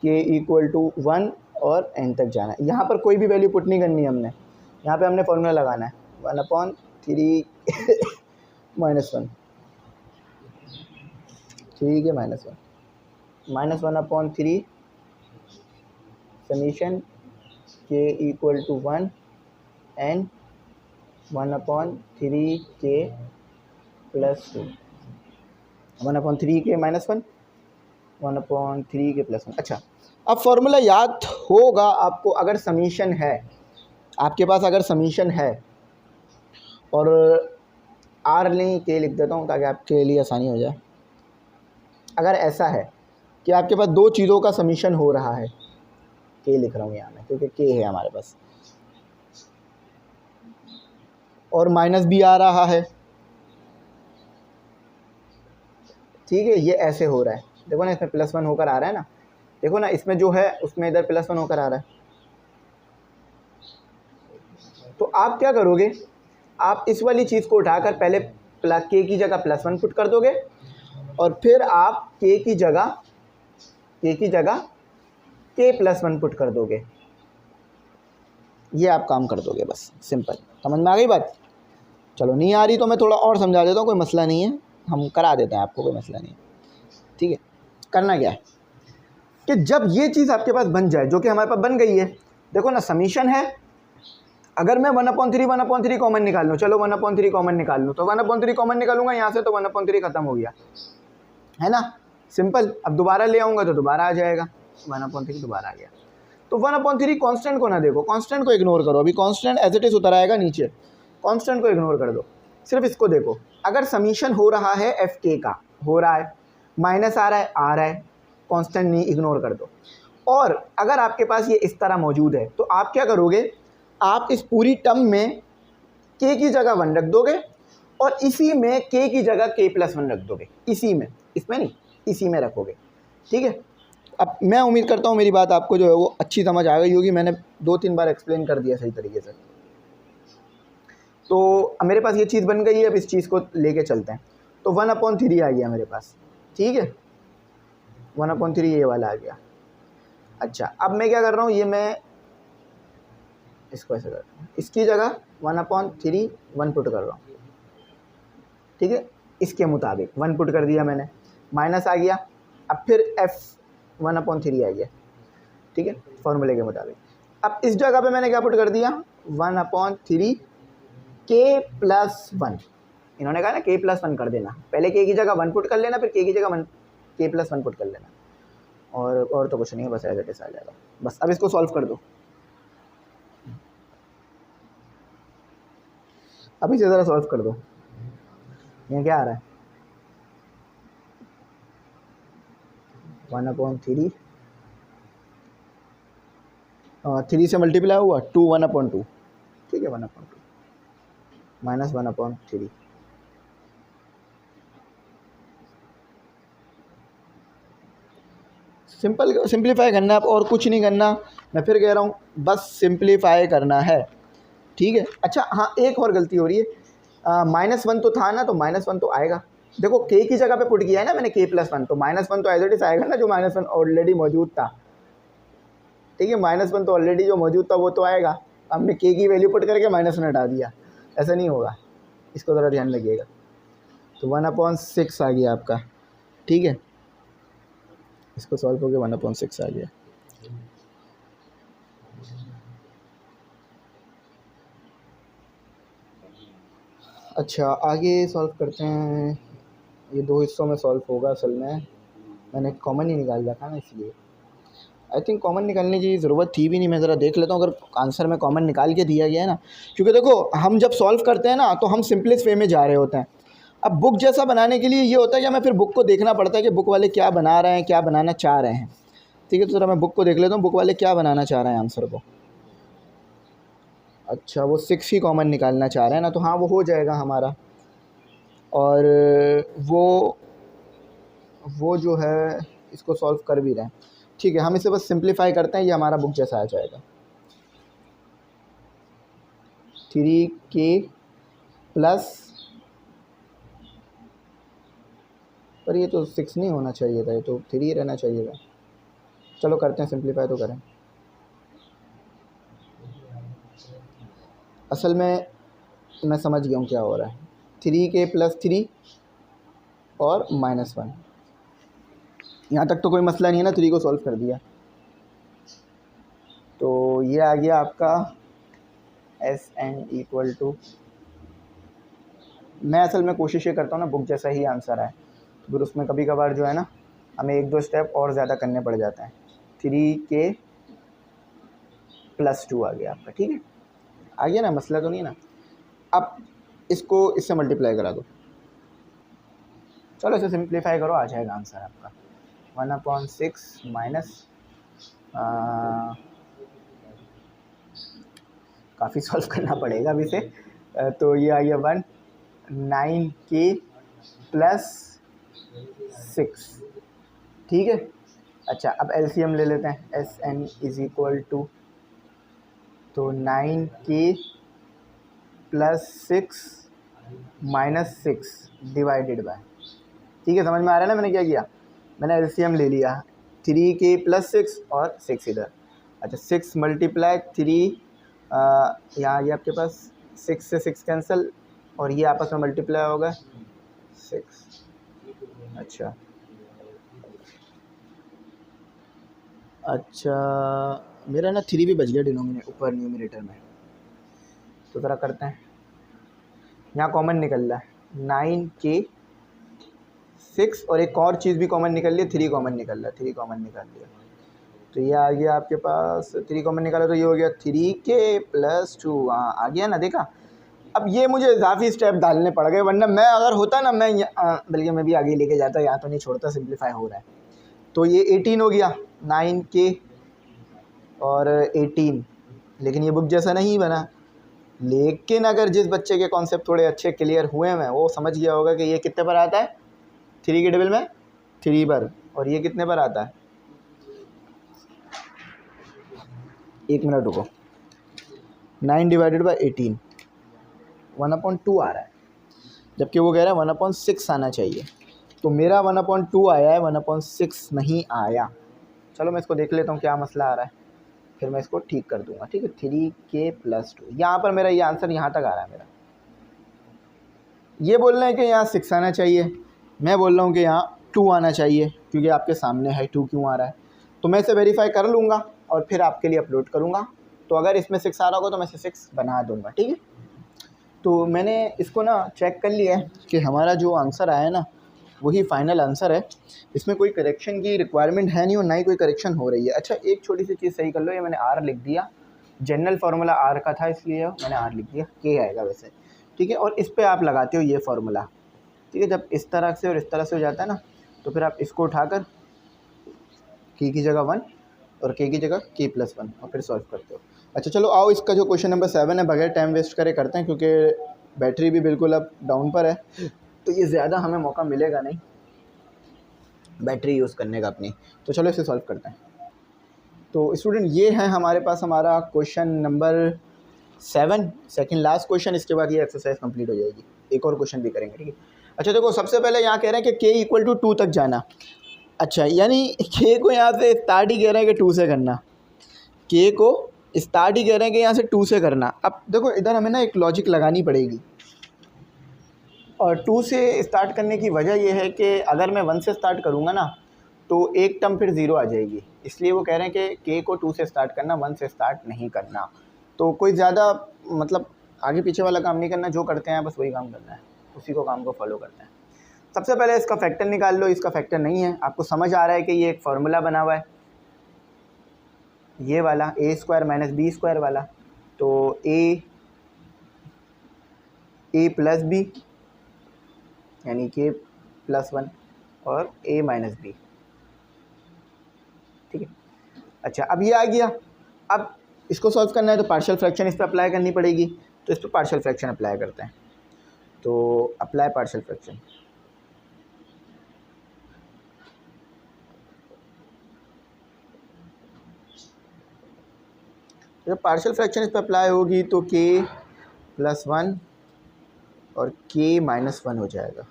k इक्वल टू 1 और n तक जाना है। यहाँ पर कोई भी वैल्यू पुट नहीं करनी है हमने, यहाँ पे हमने फॉर्मूला लगाना है 1/3 -1, ठीक है, -1 -1/3 summation k equal to 1 and 1/3k + 2, 1/3k - 1 1/3k + 1। अच्छा अब फॉर्मूला याद होगा आपको, अगर समीशन है आपके पास, अगर समीशन है, और r नहीं k लिख देता हूँ ताकि आपके लिए आसानी हो जाए। अगर ऐसा है कि आपके पास दो चीज़ों का समीशन हो रहा है, k लिख रहा हूँ यहाँ मैं क्योंकि k है हमारे पास, और माइनस भी आ रहा है, ठीक है, ये ऐसे हो रहा है, देखो ना इसमें +1 होकर आ रहा है ना, देखो ना इसमें जो है उसमें इधर +1 होकर आ रहा है। तो आप क्या करोगे, आप इस वाली चीज़ को उठाकर पहले k की जगह +1 पुट कर दोगे, और फिर आप k की जगह k + 1 पुट कर दोगे, ये आप काम कर दोगे, बस सिंपल। समझ में आ गई बात। चलो नहीं आ रही तो मैं थोड़ा और समझा देता हूँ, कोई मसला नहीं है, हम करा देते हैं आपको, कोई मसला नहीं है, ठीक है। करना क्या है कि जब ये चीज़ आपके पास बन जाए, जो कि हमारे पास बन गई है, देखो ना समीशन है अगर मैं 1/3 कॉमन निकाल लूँ, चलो 1/3 कॉमन निकाल लूँ, तो 1/3 कॉमन निकालूंगा यहाँ से, तो 1/3 खत्म हो गया, है ना, सिंपल। अब दोबारा ले आऊँगा तो दोबारा आ जाएगा, 1/3 दोबारा आ गया। तो 1/3 कांस्टेंट को ना देखो, कांस्टेंट को इग्नोर करो, अभी कांस्टेंट एज इट इज उतर आएगा नीचे, कांस्टेंट को इग्नोर कर दो, सिर्फ इसको देखो। अगर समीशन हो रहा है एफ के का, हो रहा है, माइनस आ रहा है, कांस्टेंट नहीं, इग्नोर कर दो। और अगर आपके पास ये इस तरह मौजूद है तो आप क्या करोगे, आप इस पूरी टर्म में k की जगह 1 रख दोगे और इसी में k की जगह k+1 रख दोगे, इसी में, इसमें नहीं, इसी में रखोगे, ठीक है। अब मैं उम्मीद करता हूँ मेरी बात आपको जो है वो अच्छी समझ आ गई होगी, मैंने 2-3 बार एक्सप्लेन कर दिया सही तरीके से। तो अब मेरे पास ये चीज़ बन गई है, अब इस चीज़ को लेके चलते हैं। तो 1/3 आ गया मेरे पास, ठीक है, 1/3 ये वाला आ गया। अच्छा, अब मैं क्या कर रहा हूँ, ये मैं इसको ऐसे कर रहा हूँ, इसकी जगह 1/3 1 पुट कर रहा हूँ, ठीक है, इसके मुताबिक 1 पुट कर दिया मैंने, माइनस आ गया। अब फिर f 1/3 आ गया, ठीक है, फॉर्मूले के मुताबिक। अब इस जगह पे मैंने क्या पुट कर दिया, 1/3 k+1। इन्होंने कहा ना k+1 कर देना, पहले k की जगह 1 पुट कर लेना, फिर k की जगह k+1 पुट कर लेना, और तो कुछ नहीं है, बस एज इट इज आ जाएगा। बस अब इसको सॉल्व कर दो, अब इसे ज़रा सॉल्व कर दो। ये क्या आ रहा है, 1/3 3 से मल्टीप्लाई हुआ 2 1/2, ठीक है, 1/2 माइनस 1/3। सिंप्लीफाई करना है, और कुछ नहीं करना, मैं फिर कह रहा हूँ, बस सिंप्लीफाई करना है, ठीक है। अच्छा हाँ, एक और गलती हो रही है, -1 तो था ना, तो -1 तो आएगा, देखो k की जगह पे पुट किया है ना मैंने k+1, तो -1 तो एज इट इज आएगा ना, जो -1 ऑलरेडी मौजूद था, ठीक है, -1 तो ऑलरेडी जो मौजूद था वो तो आएगा, हमने k की वैल्यू पुट करके -1 हटा दिया, ऐसा नहीं होगा, इसको ज़रा ध्यान लगिएगा। तो 1/6 आ गया आपका, ठीक है, इसको सॉल्व हो गया, 1/6 आ गया। अच्छा आगे सॉल्व करते हैं, ये 2 हिस्सों में सॉल्व होगा असल में, मैंने कॉमन ही निकाल रखा ना, इसलिए आई थिंक कॉमन निकालने की ज़रूरत थी भी नहीं। मैं ज़रा देख लेता हूँ अगर आंसर में कॉमन निकाल के दिया गया है ना, क्योंकि देखो हम जब सॉल्व करते हैं ना तो हम सिंपलेस्ट वे में जा रहे होते हैं। अब बुक जैसा बनाने के लिए ये होता है कि हमें फिर बुक को देखना पड़ता है कि बुक वाले क्या बना रहे हैं, क्या बनाना चाह रहे हैं, ठीक है। तो ज़रा मैं बुक को देख लेता हूँ, बुक वाले क्या बनाना चाह रहे हैं आंसर को। अच्छा वो 6 ही कॉमन निकालना चाह रहे हैं ना, तो हाँ वो हो जाएगा हमारा, और वो जो है इसको सॉल्व कर भी रहे हैं, ठीक है। हम इसे बस सिंप्लीफाई करते हैं, ये हमारा बुक जैसा आ जाएगा, 3k प्लस, पर ये तो 6 नहीं होना चाहिए था, ये तो 3 ही रहना चाहिए था। चलो करते हैं, सिंप्लीफाई तो करें। असल में मैं समझ गया हूँ क्या हो रहा है, 3k + 3 और -1, यहाँ तक तो कोई मसला नहीं है ना, 3 को सॉल्व कर दिया, तो ये आ गया आपका SN = मैं असल में कोशिश ये करता हूँ ना बुक जैसा ही आंसर आए, तो फिर उसमें कभी कभार जो है ना हमें 1-2 स्टेप और ज़्यादा करने पड़ जाते हैं। 3k + 2 आ गया आपका, ठीक है, आ गया ना, मसला तो नहीं है ना। अब इसको इससे मल्टीप्लाई करा दो, चलो इसे सिंप्लीफाई करो, आ जाएगा आंसर आपका 1/6 माइनस, काफ़ी सॉल्व करना पड़ेगा अभी से, तो ये आ गया 9k + 6, ठीक है। अच्छा अब एलसीएम ले लेते हैं, SN = तो 9k + 6 - 6 डिवाइडेड बाय, ठीक है, समझ में आ रहा है ना मैंने क्या किया, मैंने एलसीएम ले लिया, 3k + 6 और 6 इधर। अच्छा 6 × 3, यहाँ ये आपके पास 6 से 6 कैंसिल, और ये आपस में मल्टीप्लाई होगा 6। अच्छा अच्छा मेरा ना 3 भी बच गया ऊपर न्यूमरेटर में, तो ज़रा करते हैं। यहाँ कॉमन निकल रहा है 9K6 और एक और चीज़ भी कॉमन निकल रही है, 3 कॉमन निकल रहा है, 3 कॉमन निकाल लिया। तो ये आ गया आपके पास 3 कॉमन निकाला तो ये हो गया 3K+2। हाँ आ गया ना, देखा। अब ये मुझे इजाफी स्टेप डालने पड़ गए, वरना मैं अगर होता ना मैं बल्कि मैं भी आगे लेके जाता, यहाँ तो नहीं छोड़ता, सिंप्लीफाई हो रहा है। तो ये 18 हो गया, 9K और 18, लेकिन ये बुक जैसा नहीं बना। लेकिन अगर जिस बच्चे के कॉन्सेप्ट थोड़े अच्छे क्लियर हुए हैं वो समझ गया होगा कि ये कितने पर आता है, 3 के टेबल में 3 पर, और ये कितने पर आता है, 1 मिनट रुको, 9 डिवाइडेड बाई 18 1/2 आ रहा है, जबकि वो कह रहा है 1/6 आना चाहिए। तो मेरा 1/2 आया है, 1/6 नहीं आया। चलो मैं इसको देख लेता हूँ क्या मसला आ रहा है, फिर मैं इसको ठीक कर दूंगा। ठीक है, 3K+2, यहाँ पर मेरा ये आंसर यहाँ तक आ रहा है मेरा। ये बोल रहे हैं कि यहाँ 6 आना चाहिए, मैं बोल रहा हूँ कि यहाँ 2 आना चाहिए, क्योंकि आपके सामने है 2 क्यों आ रहा है। तो मैं इसे वेरीफाई कर लूँगा और फिर आपके लिए अपलोड करूँगा। तो अगर इसमें 6 आ रहा होगा तो मैं इसे 6 बना दूँगा। ठीक है, तो मैंने इसको ना चेक कर लिया है कि हमारा जो आंसर आया है ना वही फ़ाइनल आंसर है, इसमें कोई करेक्शन की रिक्वायरमेंट है नहीं और ना ही कोई करेक्शन हो रही है। अच्छा एक छोटी सी चीज़ सही कर लो, ये मैंने आर लिख दिया, जनरल फार्मूला आर का था इसलिए मैंने आर लिख दिया, के आएगा वैसे। ठीक है, और इस पर आप लगाते हो ये फार्मूला। ठीक है, जब इस तरह से और इस तरह से हो जाता है ना तो फिर आप इसको उठाकर के की जगह 1 और के की जगह K+1 और फिर सॉल्व करते हो। अच्छा चलो आओ, इसका जो क्वेश्चन नंबर 7 है बगैर टाइम वेस्ट करे करते हैं, क्योंकि बैटरी भी बिल्कुल अब डाउन पर है, तो ये ज़्यादा हमें मौका मिलेगा नहीं बैटरी यूज़ करने का अपनी। तो चलो इसे सॉल्व करते हैं। तो स्टूडेंट ये है हमारे पास हमारा question number 7, second last question. इसके बाद ये एक्सरसाइज कंप्लीट हो जाएगी, एक और क्वेश्चन भी करेंगे। ठीक है, अच्छा देखो सबसे पहले यहाँ कह रहे हैं कि K = 2 तक जाना। अच्छा यानी K को यहाँ से स्टार्ट ही कह रहे हैं कि 2 से करना, K को स्टार्ट ही कह रहे हैं कि यहाँ से 2 से करना। अब देखो इधर हमें ना एक लॉजिक लगानी पड़ेगी, और 2 से स्टार्ट करने की वजह यह है कि अगर मैं 1 से स्टार्ट करूँगा ना तो एक टर्म फिर 0 आ जाएगी, इसलिए वो कह रहे हैं कि K को 2 से स्टार्ट करना, 1 से स्टार्ट नहीं करना। तो कोई ज़्यादा मतलब आगे पीछे वाला काम नहीं करना, जो करते हैं बस वही काम करना है, उसी को काम को फॉलो करना है। सबसे पहले इसका फैक्टर निकाल लो, इसका फैक्टर नहीं है, आपको समझ आ रहा है कि ये एक फार्मूला बना हुआ है ये वाला a² - b² वाला। तो a + b यानी K+1 और a - b। ठीक है, अच्छा अब ये आ गया, अब इसको सॉल्व करना है तो पार्शियल फ्रैक्शन इस पर अप्लाई करनी पड़ेगी, तो इस पर पार्शियल फ्रैक्शन अप्लाई करते हैं। तो अप्लाई पार्शियल फ्रैक्शन, जब पार्शियल फ्रैक्शन इस पर अप्लाई होगी तो K+1 और K-1 हो जाएगा।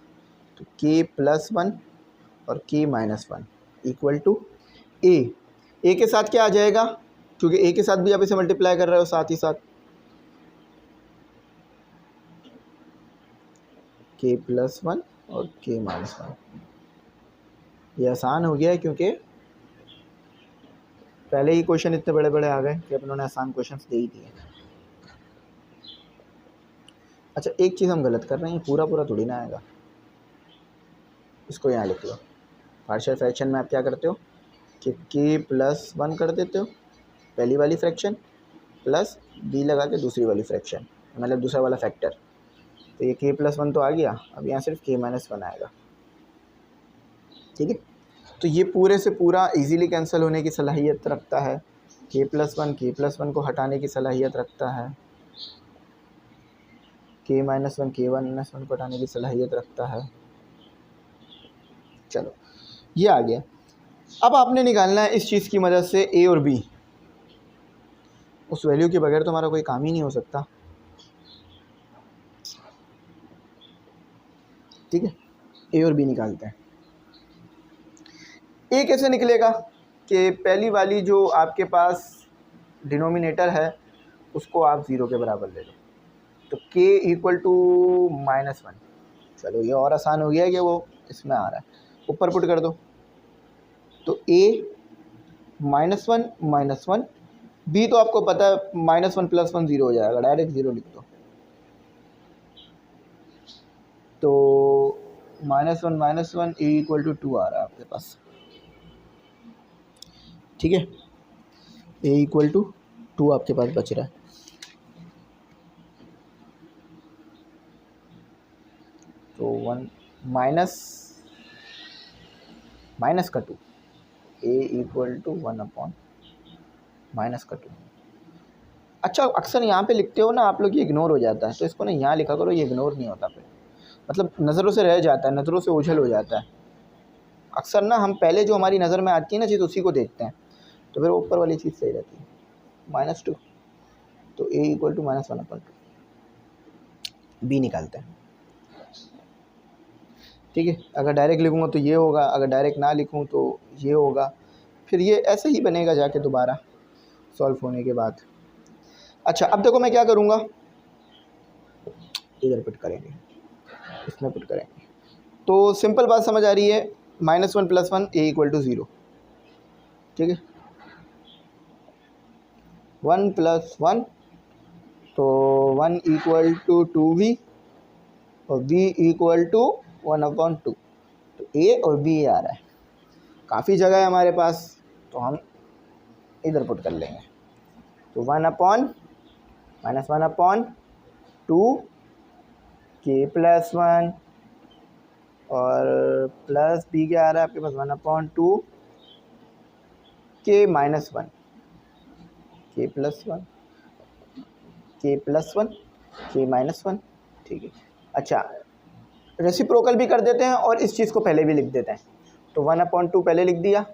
तो K+1 और K-1 इक्वल टू ए के साथ क्या आ जाएगा, क्योंकि ए के साथ भी आप इसे मल्टीप्लाई कर रहे हो साथ ही साथ, K+1 और K-1। ये आसान हो गया है क्योंकि पहले ही क्वेश्चन इतने बड़े बड़े आ गए कि अपनों ने आसान क्वेश्चंस दे ही दिए। अच्छा एक चीज़ हम गलत कर रहे हैं, पूरा पूरा थोड़ी ना आएगा, इसको यहाँ लिख लो। पार्शियल फ्रैक्शन में आप क्या करते हो कि K+1 कर देते हो पहली वाली फ्रैक्शन, प्लस b लगा के दूसरी वाली फ्रैक्शन, मतलब दूसरा वाला फैक्टर। तो ये K+1 तो आ गया, अब यहाँ सिर्फ K-1 आएगा। ठीक है, तो ये पूरे से पूरा इजीली कैंसिल होने की सलाहियत रखता है, K+1 को हटाने की सलाहियत रखता है, K-1 K-1 को हटाने की सलाहियत रखता है। चलो ये आ गया। अब आपने निकालना है इस चीज़ की मदद से a और b, उस वैल्यू के बगैर तो हमारा कोई काम ही नहीं हो सकता। ठीक है, a और b निकालते हैं। a कैसे निकलेगा कि पहली वाली जो आपके पास डिनोमिनेटर है उसको आप 0 के बराबर ले लो, तो K = -1। चलो ये और आसान हो गया कि वो इसमें आ रहा है, ऊपर पुट कर दो। तो a -1 - 1, b तो आपको पता है -1 + 1 0 हो जाएगा, डायरेक्ट 0 लिख दो। तो -1 ए इक्वल टू 2 आ रहा है आपके पास, ठीक है। ए इक्वल टू 2 आपके पास बच रहा है। तो 1 माइनस माइनस का 2, ए इक्वल टू 1 अपॉन माइनस का 2। अच्छा, अक्सर यहाँ पे लिखते हो ना आप लोग, ये इग्नोर हो जाता है, तो इसको ना यहाँ लिखा करो, ये इग्नोर नहीं होता फिर, मतलब नज़रों से रह जाता है, नज़रों से ओझल हो जाता है। अक्सर ना हम पहले जो हमारी नज़र में आती है ना चीज़, उसी को देखते हैं, तो फिर ऊपर वाली चीज़ सही रहती है। -2, तो ए इक्वल टू -1 अपॉन 2, बी निकालते हैं, ठीक है। अगर डायरेक्ट लिखूँगा तो ये होगा, अगर डायरेक्ट ना लिखूँ तो ये होगा, फिर ये ऐसे ही बनेगा जाके दोबारा सॉल्व होने के बाद। अच्छा, अब देखो मैं क्या करूँगा, इधर पुट करेंगे, इसमें पुट करेंगे, तो सिंपल बात समझ आ रही है। -1 + 1 ए इक्वल टू 0, ठीक है। 1 + 1, तो 1 इक्वल टू 2v और v इक्वल टू 1/2। तो ए और बी आ रहा है, काफ़ी जगह है हमारे पास, तो हम इधर पुट कर लेंगे। तो 1/-1/2 k + 1 और प्लस बी क्या आ रहा है आपके पास, 1/2 k - 1, k + 1 k - 1, ठीक है। अच्छा, रेसिप्रोकल भी कर देते हैं और इस चीज़ को पहले भी लिख देते हैं। तो 1/2 पहले लिख दिया,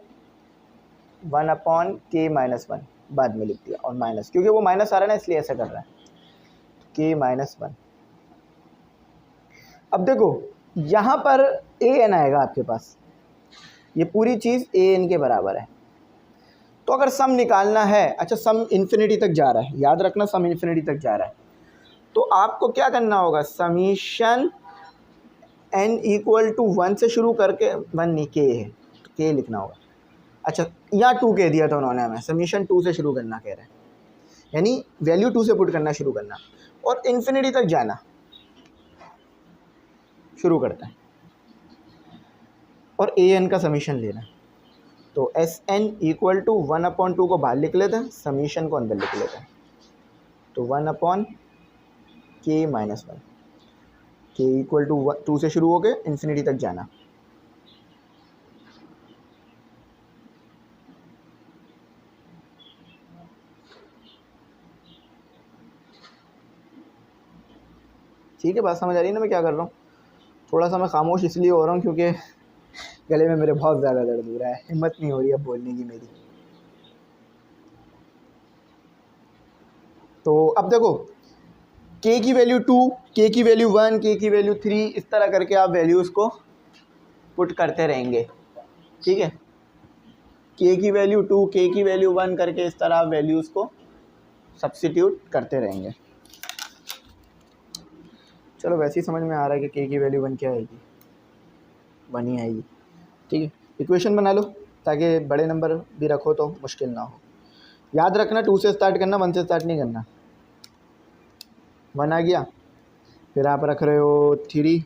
1/k - 1 बाद में लिख दिया, और माइनस, क्योंकि वो माइनस आ रहा है ना इसलिए ऐसा कर रहा है, k - 1। अब देखो यहाँ पर ए एन आएगा आपके पास, ये पूरी चीज़ ए एन के बराबर है। तो अगर सम निकालना है, अच्छा सम इन्फिनिटी तक जा रहा है, याद रखना सम इन्फिनिटी तक जा रहा है, तो आपको क्या करना होगा, समीशन n इक्वल टू 1 से शुरू करके, 1 नहीं k है, तो k लिखना होगा। अच्छा, यहाँ 2 कह दिया था उन्होंने हमें, समीशन 2 से शुरू करना कह रहे हैं, यानी वैल्यू 2 से पुट करना शुरू करना और इन्फिनिटी तक जाना शुरू करता है, और ए एन का समीशन लेना। तो एस एन इक्वल टू 1/2 को बाहर लिख लेते हैं, समीशन को अंदर लिख लेते हैं। तो 1/k - 1, k इक्वल टू 2 से शुरू हो गए इन्फिनिटी तक जाना। ठीक है, बात समझ आ रही है ना मैं क्या कर रहा हूँ। थोड़ा सा मैं खामोश इसलिए हो रहा हूँ क्योंकि गले में मेरे बहुत ज़्यादा दर्द हो रहा है, हिम्मत नहीं हो रही अब बोलने की मेरी। तो अब देखो, k की वैल्यू 2, k की वैल्यू 1, k की वैल्यू 3, इस तरह करके आप वैल्यूज़ को पुट करते रहेंगे, ठीक है। k की वैल्यू 2, k की वैल्यू 1 करके इस तरह आप वैल्यूज़ को सब्स्टिट्यूट करते रहेंगे। चलो वैसे ही समझ में आ रहा है कि k की वैल्यू 1 क्या आएगी, 1 ही आएगी, ठीक है। इक्वेशन बना लो ताकि बड़े नंबर भी रखो तो मुश्किल ना हो। याद रखना 2 से स्टार्ट करना, 1 से स्टार्ट नहीं करना। 1 आ गया, फिर आप रख रहे हो 3,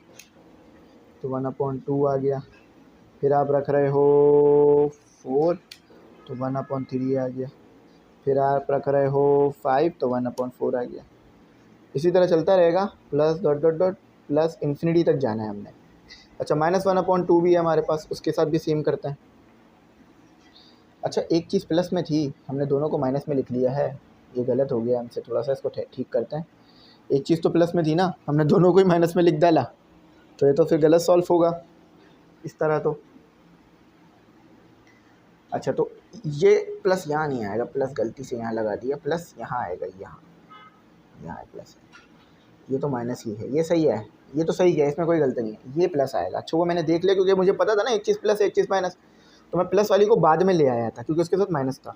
तो 1/2 आ गया, फिर आप रख रहे हो 4, तो 1/3 आ गया, फिर आप रख रहे हो 5, तो 1/4 आ गया। इसी तरह चलता रहेगा, plus dot dot dot plus infinity तक जाना है हमने। अच्छा, -1/2 भी है हमारे पास, उसके साथ भी सेम करते हैं। अच्छा, एक चीज़ प्लस में थी, हमने दोनों को माइनस में लिख लिया है, ये गलत हो गया हमसे, थोड़ा सा इसको ठीक करते हैं। एक चीज़ तो प्लस में थी ना, हमने दोनों को ही माइनस में लिख डाला, तो ये तो फिर गलत सॉल्व होगा इस तरह तो। अच्छा, तो ये प्लस यहाँ नहीं आएगा, प्लस गलती से यहाँ लगा दिया, प्लस यहाँ आएगा, यहाँ प्लस है, ये तो माइनस ही है, ये सही है, ये तो सही है, इसमें कोई गलती नहीं है, ये प्लस आएगा। अच्छा, वो मैंने देख लिया क्योंकि मुझे पता था ना एक चीज़ प्लस एक चीज़ माइनस, तो मैं प्लस वाली को बाद में ले आया था क्योंकि उसके साथ माइनस था,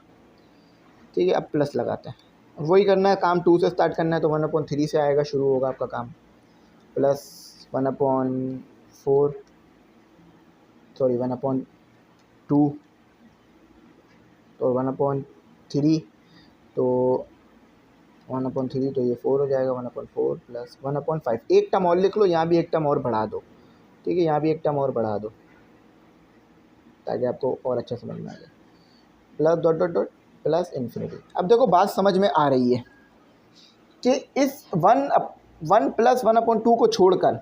ठीक है। अब प्लस लगाते हैं, वही करना है काम, 2 से स्टार्ट करना है, तो 1/3 से आएगा, शुरू होगा आपका काम, प्लस 1/4, सॉरी 1/2, तो 1/3, तो 1/3 तो ये 4 हो जाएगा, 1/4 प्लस 1/5। एक टर्म और लिख लो, यहाँ भी एक टर्म और बढ़ा दो, ठीक है, यहाँ भी एक टर्म और बढ़ा दो ताकि आपको और अच्छा समझ में आ जाए। Plus dot dot dot plus infinity. अब देखो बात समझ में आ रही है कि इस 1 प्लस 1/2 को छोड़कर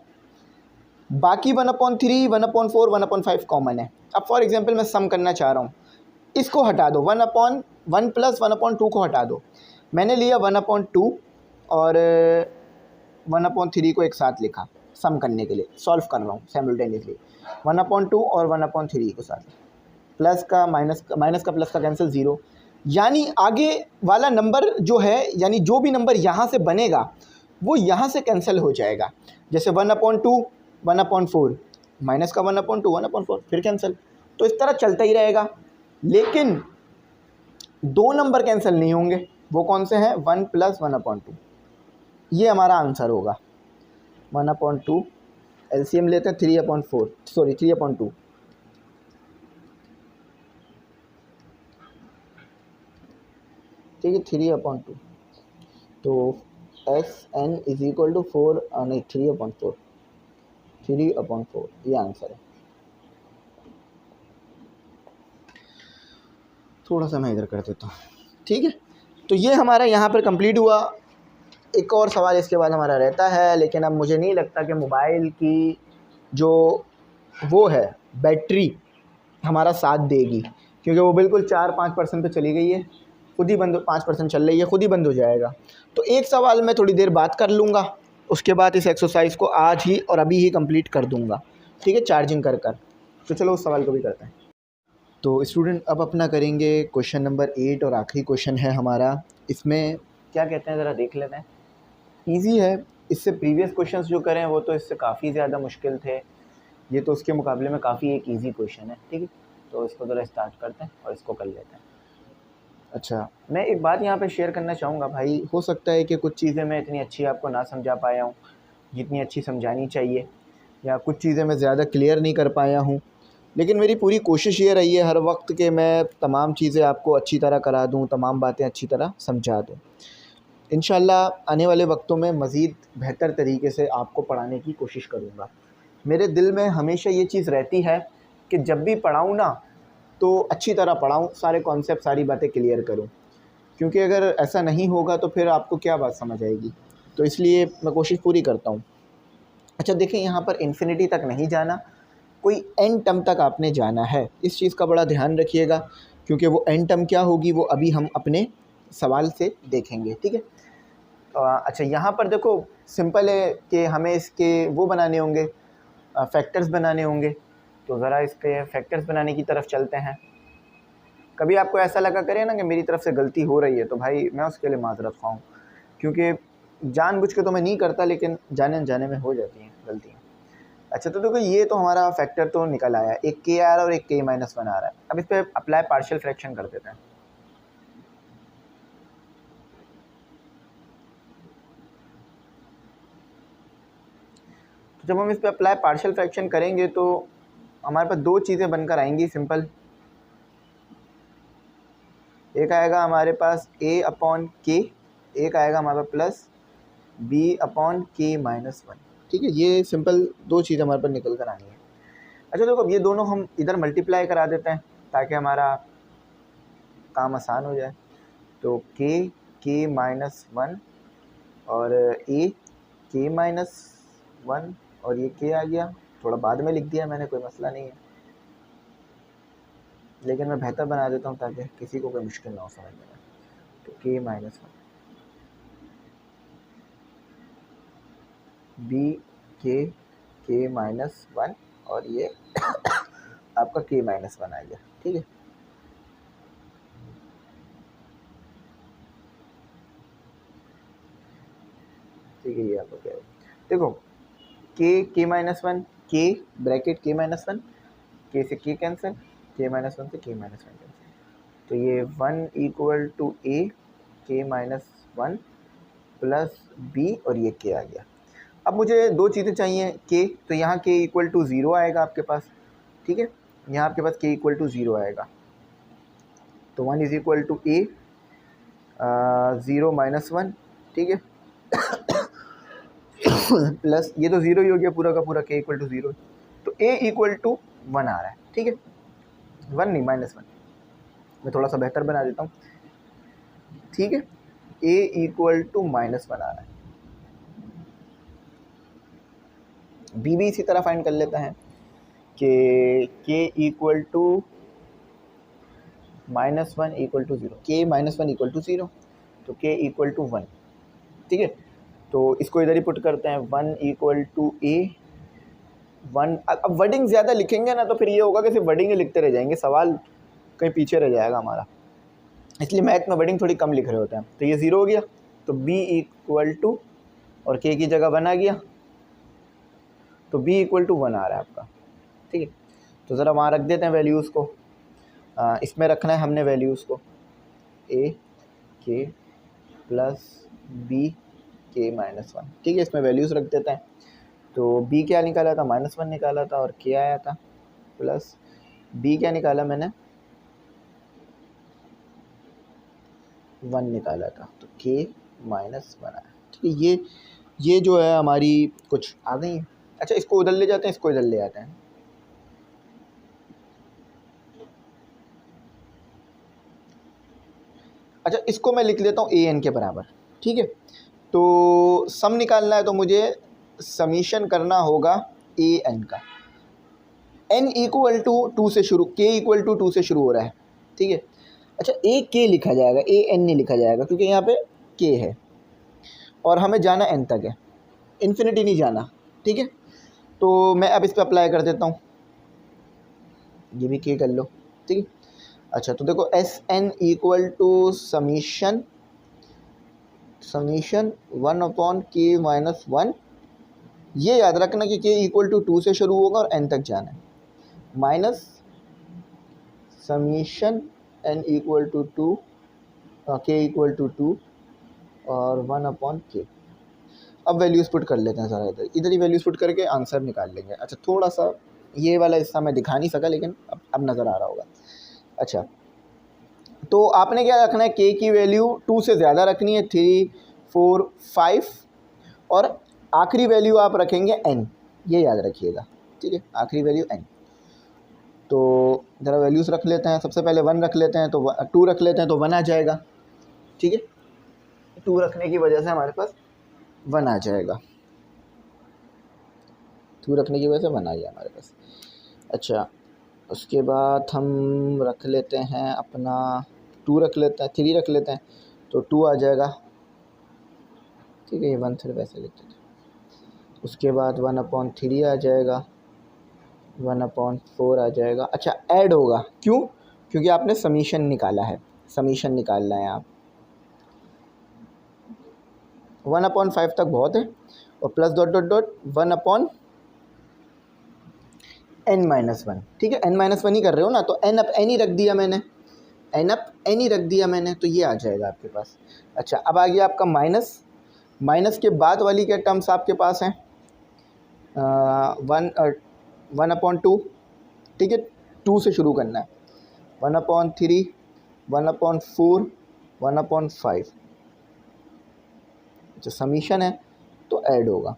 बाकी 1/3, 1/4, 1/5 कॉमन है। अब फॉर एग्जांपल मैं सम करना चाह रहा हूँ, इसको हटा दो, 1 प्लस 1/2 को हटा दो। मैंने लिया 1/2 और 1/3 को एक साथ लिखा सम करने के लिए, सॉल्व कर रहा हूँ साइमल्टेनियसली। 1/2 और 1/3 को साथ, प्लस का माइनस का प्लस का कैंसिल, 0। यानी आगे वाला नंबर जो है, यानी जो भी नंबर यहाँ से बनेगा वो यहाँ से कैंसिल हो जाएगा। जैसे 1/2, 1/4, माइनस का 1/2, 1/4 फिर कैंसिल। तो इस तरह चलता ही रहेगा, लेकिन दो नंबर कैंसिल नहीं होंगे। वो कौन से हैं? 1 प्लस 1/2। ये हमारा आंसर होगा। 1/2 एलसीएम लेते हैं, 3/4, सॉरी 3/2। ठीक है, 3/2। तो SN इज इक्वल टू 4, नहीं 3/4, 3/4 ये आंसर है। थोड़ा सा मैं इधर कर देता हूँ, ठीक है। तो ये हमारा यहाँ पर कंप्लीट हुआ। एक और सवाल इसके बाद हमारा रहता है, लेकिन अब मुझे नहीं लगता कि मोबाइल की जो वो है बैटरी हमारा साथ देगी, क्योंकि वो बिल्कुल 4-5% पे चली गई है, खुद ही बंद, 5% चल रही है, खुद ही बंद हो जाएगा। तो एक सवाल मैं थोड़ी देर बात कर लूँगा, उसके बाद इस एक्सरसाइज़ को आज ही और अभी ही कंप्लीट कर दूँगा, ठीक है, चार्जिंग कर कर। तो चलो उस सवाल को भी करते हैं। तो स्टूडेंट अब अपना करेंगे क्वेश्चन नंबर 8 और आखिरी क्वेश्चन है हमारा। इसमें क्या कहते हैं ज़रा देख लेते हैं। ईजी है, इससे प्रीवियस क्वेश्चंस जो करें वो तो इससे काफ़ी ज़्यादा मुश्किल थे, ये तो उसके मुकाबले में काफ़ी एक ईजी क्वेश्चन है, ठीक है। तो इसको ज़रा स्टार्ट करते हैं और इसको कर लेते हैं। अच्छा, मैं एक बात यहाँ पे शेयर करना चाहूँगा भाई, हो सकता है कि कुछ चीज़ें मैं इतनी अच्छी आपको ना समझा पाया हूँ जितनी अच्छी समझानी चाहिए, या कुछ चीज़ें मैं ज़्यादा क्लियर नहीं कर पाया हूँ, लेकिन मेरी पूरी कोशिश ये रही है हर वक्त कि मैं तमाम चीज़ें आपको अच्छी तरह करा दूँ, तमाम बातें अच्छी तरह समझा दूँ। इंशाल्लाह आने वाले वक्तों में मज़ीद बेहतर तरीके से आपको पढ़ाने की कोशिश करूँगा। मेरे दिल में हमेशा ये चीज़ रहती है कि जब भी पढ़ाऊँ ना तो अच्छी तरह पढ़ाऊँ, सारे कॉन्सेप्ट, सारी बातें क्लियर करूँ, क्योंकि अगर ऐसा नहीं होगा तो फिर आपको क्या बात समझ आएगी। तो इसलिए मैं कोशिश पूरी करता हूँ। अच्छा देखें, यहाँ पर इन्फिनिटी तक नहीं जाना, कोई एन टर्म तक आपने जाना है, इस चीज़ का बड़ा ध्यान रखिएगा, क्योंकि वो एन टर्म क्या होगी वो अभी हम अपने सवाल से देखेंगे, ठीक है। अच्छा यहाँ पर देखो सिंपल है कि हमें इसके वो बनाने होंगे, फैक्टर्स बनाने होंगे। तो ज़रा इसके फैक्टर्स बनाने की तरफ चलते हैं। कभी आपको ऐसा लगा करे ना कि मेरी तरफ से गलती हो रही है, तो भाई मैं उसके लिए माज़रत ख़्वाह हूँ, क्योंकि जानबूझ के तो मैं नहीं करता, लेकिन जाने अनजाने में हो जाती हैं गलतियाँ। अच्छा तो देखो ये तो हमारा फैक्टर तो निकल आया, एक k आ रहा है और एक k-1 आ रहा है। अब इस पर अप्लाई पार्शियल फ्रैक्शन कर देते हैं। तो जब हम इस पर अप्लाई पार्शियल फ्रैक्शन करेंगे तो हमारे पास दो चीज़ें बनकर आएंगी सिंपल। एक आएगा हमारे पास a/k, एक आएगा हमारे पास प्लस b/k-1, ठीक है। ये सिंपल दो चीज़ें हमारे पास निकल कर आनी है। अच्छा देखो अब ये दोनों हम इधर मल्टीप्लाई करा देते हैं ताकि हमारा काम आसान हो जाए। तो k-1 और a k-1 और ये k आ गया, थोड़ा बाद में लिख दिया मैंने, कोई मसला नहीं है, लेकिन मैं बेहतर बना देता हूँ ताकि किसी को कोई मुश्किल ना हो समझने में। तो k-1 b k-1 और ये आपका k-1 आ गया, ठीक है। ठीक है, ये आपको क्या है, देखो k-1, k bracket k-1, k से k कैंसिल, k-1 से k-1 कैंसिल, तो ये 1 equal to a k-1 plus b और ये k आ गया। अब मुझे दो चीज़ें चाहिए, k, तो यहाँ k इक्वल टू 0 आएगा आपके पास, ठीक है, यहाँ आपके पास k इक्वल टू 0 आएगा। तो 1 इज़ इक्वल टू a 0 - 1 ठीक है। प्लस ये तो ज़ीरो ही हो गया पूरा का पूरा, के इक्वल टू ज़ीरो, तो ए इक्वल टू 1 आ रहा है, ठीक है। 1 नहीं, -1, मैं थोड़ा सा बेहतर बना देता हूँ, ठीक है। ए इक्वल टू -1 आ रहा है। बी भी इसी तरह फाइंड कर लेते हैं कि के इक्वल टू -1 इक्वल टू 0, के -1 इक्वल टू 0, तो के इक्वल टू 1, ठीक है। तो इसको इधर ही पुट करते हैं, 1 इक्वल टू ए 1। अब वर्डिंग ज़्यादा लिखेंगे ना तो फिर ये होगा कि सिर्फ वर्डिंग ही लिखते रह जाएंगे, सवाल कहीं पीछे रह जाएगा हमारा, इसलिए मैथ में वर्डिंग थोड़ी कम लिख रहे होते हैं। तो ये 0 हो गया, तो b इक्वल टू, और k की जगह 1 आ गया, तो b इक्वल टू 1 आ रहा है आपका, ठीक है। तो ज़रा वहाँ रख देते हैं वैल्यूज़ को, इसमें रखना है हमने वैल्यूज़ को, a k plus b k -1, ठीक है। इसमें वैल्यूज़ रख देते हैं, तो b क्या निकाला था, -1 निकाला था, और k आया था, प्लस b क्या निकाला मैंने, 1 निकाला था, तो k -1 आया, ठीक है। ये जो है हमारी कुछ आ गई है। अच्छा, इसको उधर ले जाते हैं, इसको इधर ले आते हैं, अच्छा इसको मैं लिख लेता हूँ ए एन के बराबर, ठीक है। तो सम निकालना है तो मुझे समीशन करना होगा ए एन का, एन इक्वल टू 2 से शुरू, के इक्वल टू 2 से शुरू हो रहा है, ठीक है। अच्छा, ए के लिखा जाएगा, ए एन नहीं लिखा जाएगा, क्योंकि यहाँ पे के है और हमें जाना एन तक है, इन्फिनिटी नहीं जाना, ठीक है। तो मैं अब इस पर अप्लाई कर देता हूँ, ये भी के कर लो, ठीक है। अच्छा, तो देखो S N equal to summation 1/k-1, ये याद रखना कि के इक्वल टू 2 से शुरू होगा और एन तक जाना है, minus summation N equal to 2, K equal to 2 और 1/k। अब वैल्यूज़ पुट कर लेते हैं, ज़रा इधर ही वैल्यूज़ पुट करके आंसर निकाल लेंगे। अच्छा, थोड़ा सा ये वाला हिस्सा मैं दिखा नहीं सका, लेकिन अब नज़र आ रहा होगा। अच्छा, तो आपने क्या रखना है, के की वैल्यू 2 से ज़्यादा रखनी है, 3, 4, 5, और आखिरी वैल्यू आप रखेंगे n, ये याद रखिएगा, ठीक है, आखिरी वैल्यू n। तो ज़रा वैल्यूज़ रख लेते हैं, सबसे पहले 1 रख लेते हैं, तो 2 रख लेते हैं तो 1 आ जाएगा, ठीक है। 2 रखने की वजह से हमारे पास 1 आ जाएगा, 2 रखने की वजह से 1 आ गया हमारे पास। अच्छा, उसके बाद हम रख लेते हैं अपना 2 रख लेते हैं, 3 रख लेते हैं, तो 2 आ जाएगा, ठीक है। ये 1 फिर वैसे लिखते थे। उसके बाद 1/3 आ जाएगा, 1/4 आ जाएगा। अच्छा, ऐड होगा, क्यों, क्योंकि आपने समीशन निकाला है, समीशन निकालना है आप, 1/5 तक बहुत है, और plus dot dot dot 1/n-1, ठीक है। n-1 ही कर रहे हो ना, तो n अप n ही रख दिया मैंने, n अप n ही रख दिया मैंने, तो ये आ जाएगा आपके पास। अच्छा, अब आ गया आपका माइनस, माइनस के बाद वाली क्या टर्म्स आपके पास हैं, 1/2, ठीक है, 2 से शुरू करना है, 1/3, 1/4, 1/5। अच्छा, समीशन है तो ऐड होगा।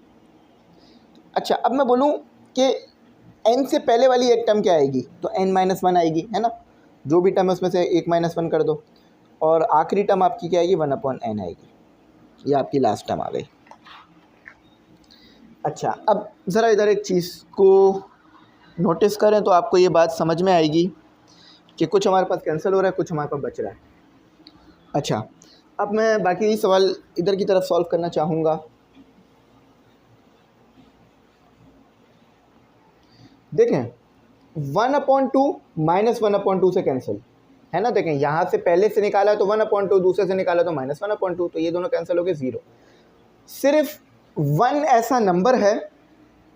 अच्छा, अब मैं बोलूँ कि n से पहले वाली एक टर्म क्या आएगी, तो n-1 आएगी, है ना, जो भी टर्म है उसमें से एक -1 कर दो, और आखिरी टर्म आपकी क्या आएगी, 1/n आएगी, ये आपकी लास्ट टर्म आ गई। अच्छा, अब ज़रा इधर एक चीज़ को नोटिस करें तो आपको ये बात समझ में आएगी कि कुछ हमारे पास कैंसिल हो रहा है, कुछ हमारे पास बच रहा है। अच्छा, अब मैं बाकी सवाल इधर की तरफ सॉल्व करना चाहूँगा। देखें, 1/2 -1/2 से कैंसिल है ना, देखें यहाँ से पहले से निकाला तो 1/2, दूसरे से निकाला तो -1/2, तो ये दोनों कैंसिल हो गए, 0। सिर्फ 1 ऐसा नंबर है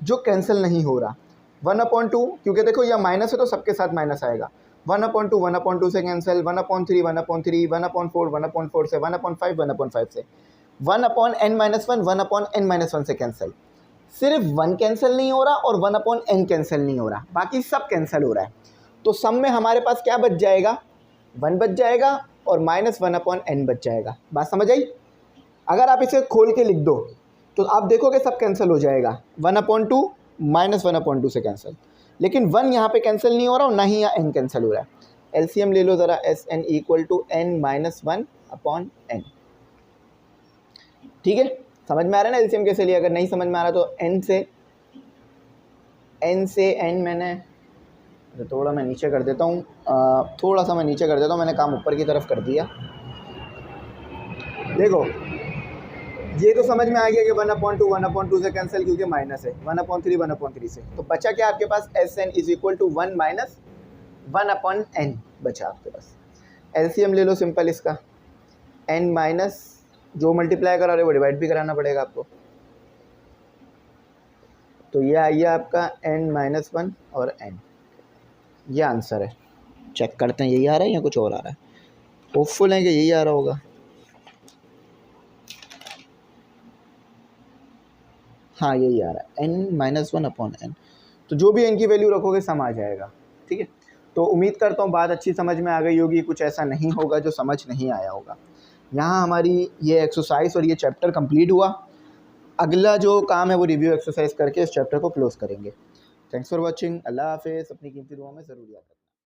जो कैंसिल नहीं हो रहा, 1/2, क्योंकि देखो यह माइनस है तो सबके साथ माइनस आएगा, 1/2 1/2 से कैंसिल, 1/3 1/3, 1/4 1/4 से, 1/5 1/5 से, 1/n-1 1/n-1 से कैंसिल। सिर्फ 1 कैंसिल नहीं हो रहा और 1/n कैंसिल नहीं हो रहा, बाकी सब कैंसिल हो रहा है। तो सम में हमारे पास क्या बच जाएगा, 1 बच जाएगा और -1/n बच जाएगा। बात समझ आई? अगर आप इसे खोल के लिख दो तो आप देखोगे सब कैंसिल हो जाएगा, 1/2 माइनस 1/2 से कैंसिल, लेकिन 1 यहाँ पे कैंसिल नहीं हो रहा और ना ही यहाँ n कैंसिल हो रहा है। एलसीएम ले लो ज़रा, S N equal to n minus 1/n। ठीक है, समझ में आ रहा है ना एलसीएम कैसे लिया? अगर नहीं समझ में आ रहा तो n से n मैंने थोड़ा मैं नीचे कर देता हूँ, थोड़ा सा मैं नीचे कर देता हूँ, मैंने काम ऊपर की तरफ कर दिया। देखो ये तो समझ में आ गया कि 1/2 से कैंसिल क्योंकि माइनस है, 1/3 से, तो बचा क्या आपके पास? S N is equal to 1 minus 1/n बचा आपके पास। एलसीएम ले लो सिंपल इसका, n माइनस जो मल्टीप्लाई करा रहे वो डिवाइड भी कराना पड़ेगा आपको, तो ये आइए आपका n माइनस 1 और n, ये आंसर है। चेक करते हैं यही आ रहा है या कुछ और आ रहा है, होपफुल है कि यही आ रहा होगा। हाँ यही आ रहा है, n माइनस 1/n, तो जो भी n की वैल्यू रखोगे सम आ जाएगा। ठीक है, तो उम्मीद करता हूँ बात अच्छी समझ में आ गई होगी, कुछ ऐसा नहीं होगा जो समझ नहीं आया होगा। यहाँ हमारी ये एक्सरसाइज और ये चैप्टर कंप्लीट हुआ। अगला जो काम है वो रिव्यू एक्सरसाइज करके इस चैप्टर को क्लोज करेंगे। थैंक्स फॉर वॉचिंग, अल्लाह हाफिज़, अपनी कीमती दुआ में ज़रूर याद रखें।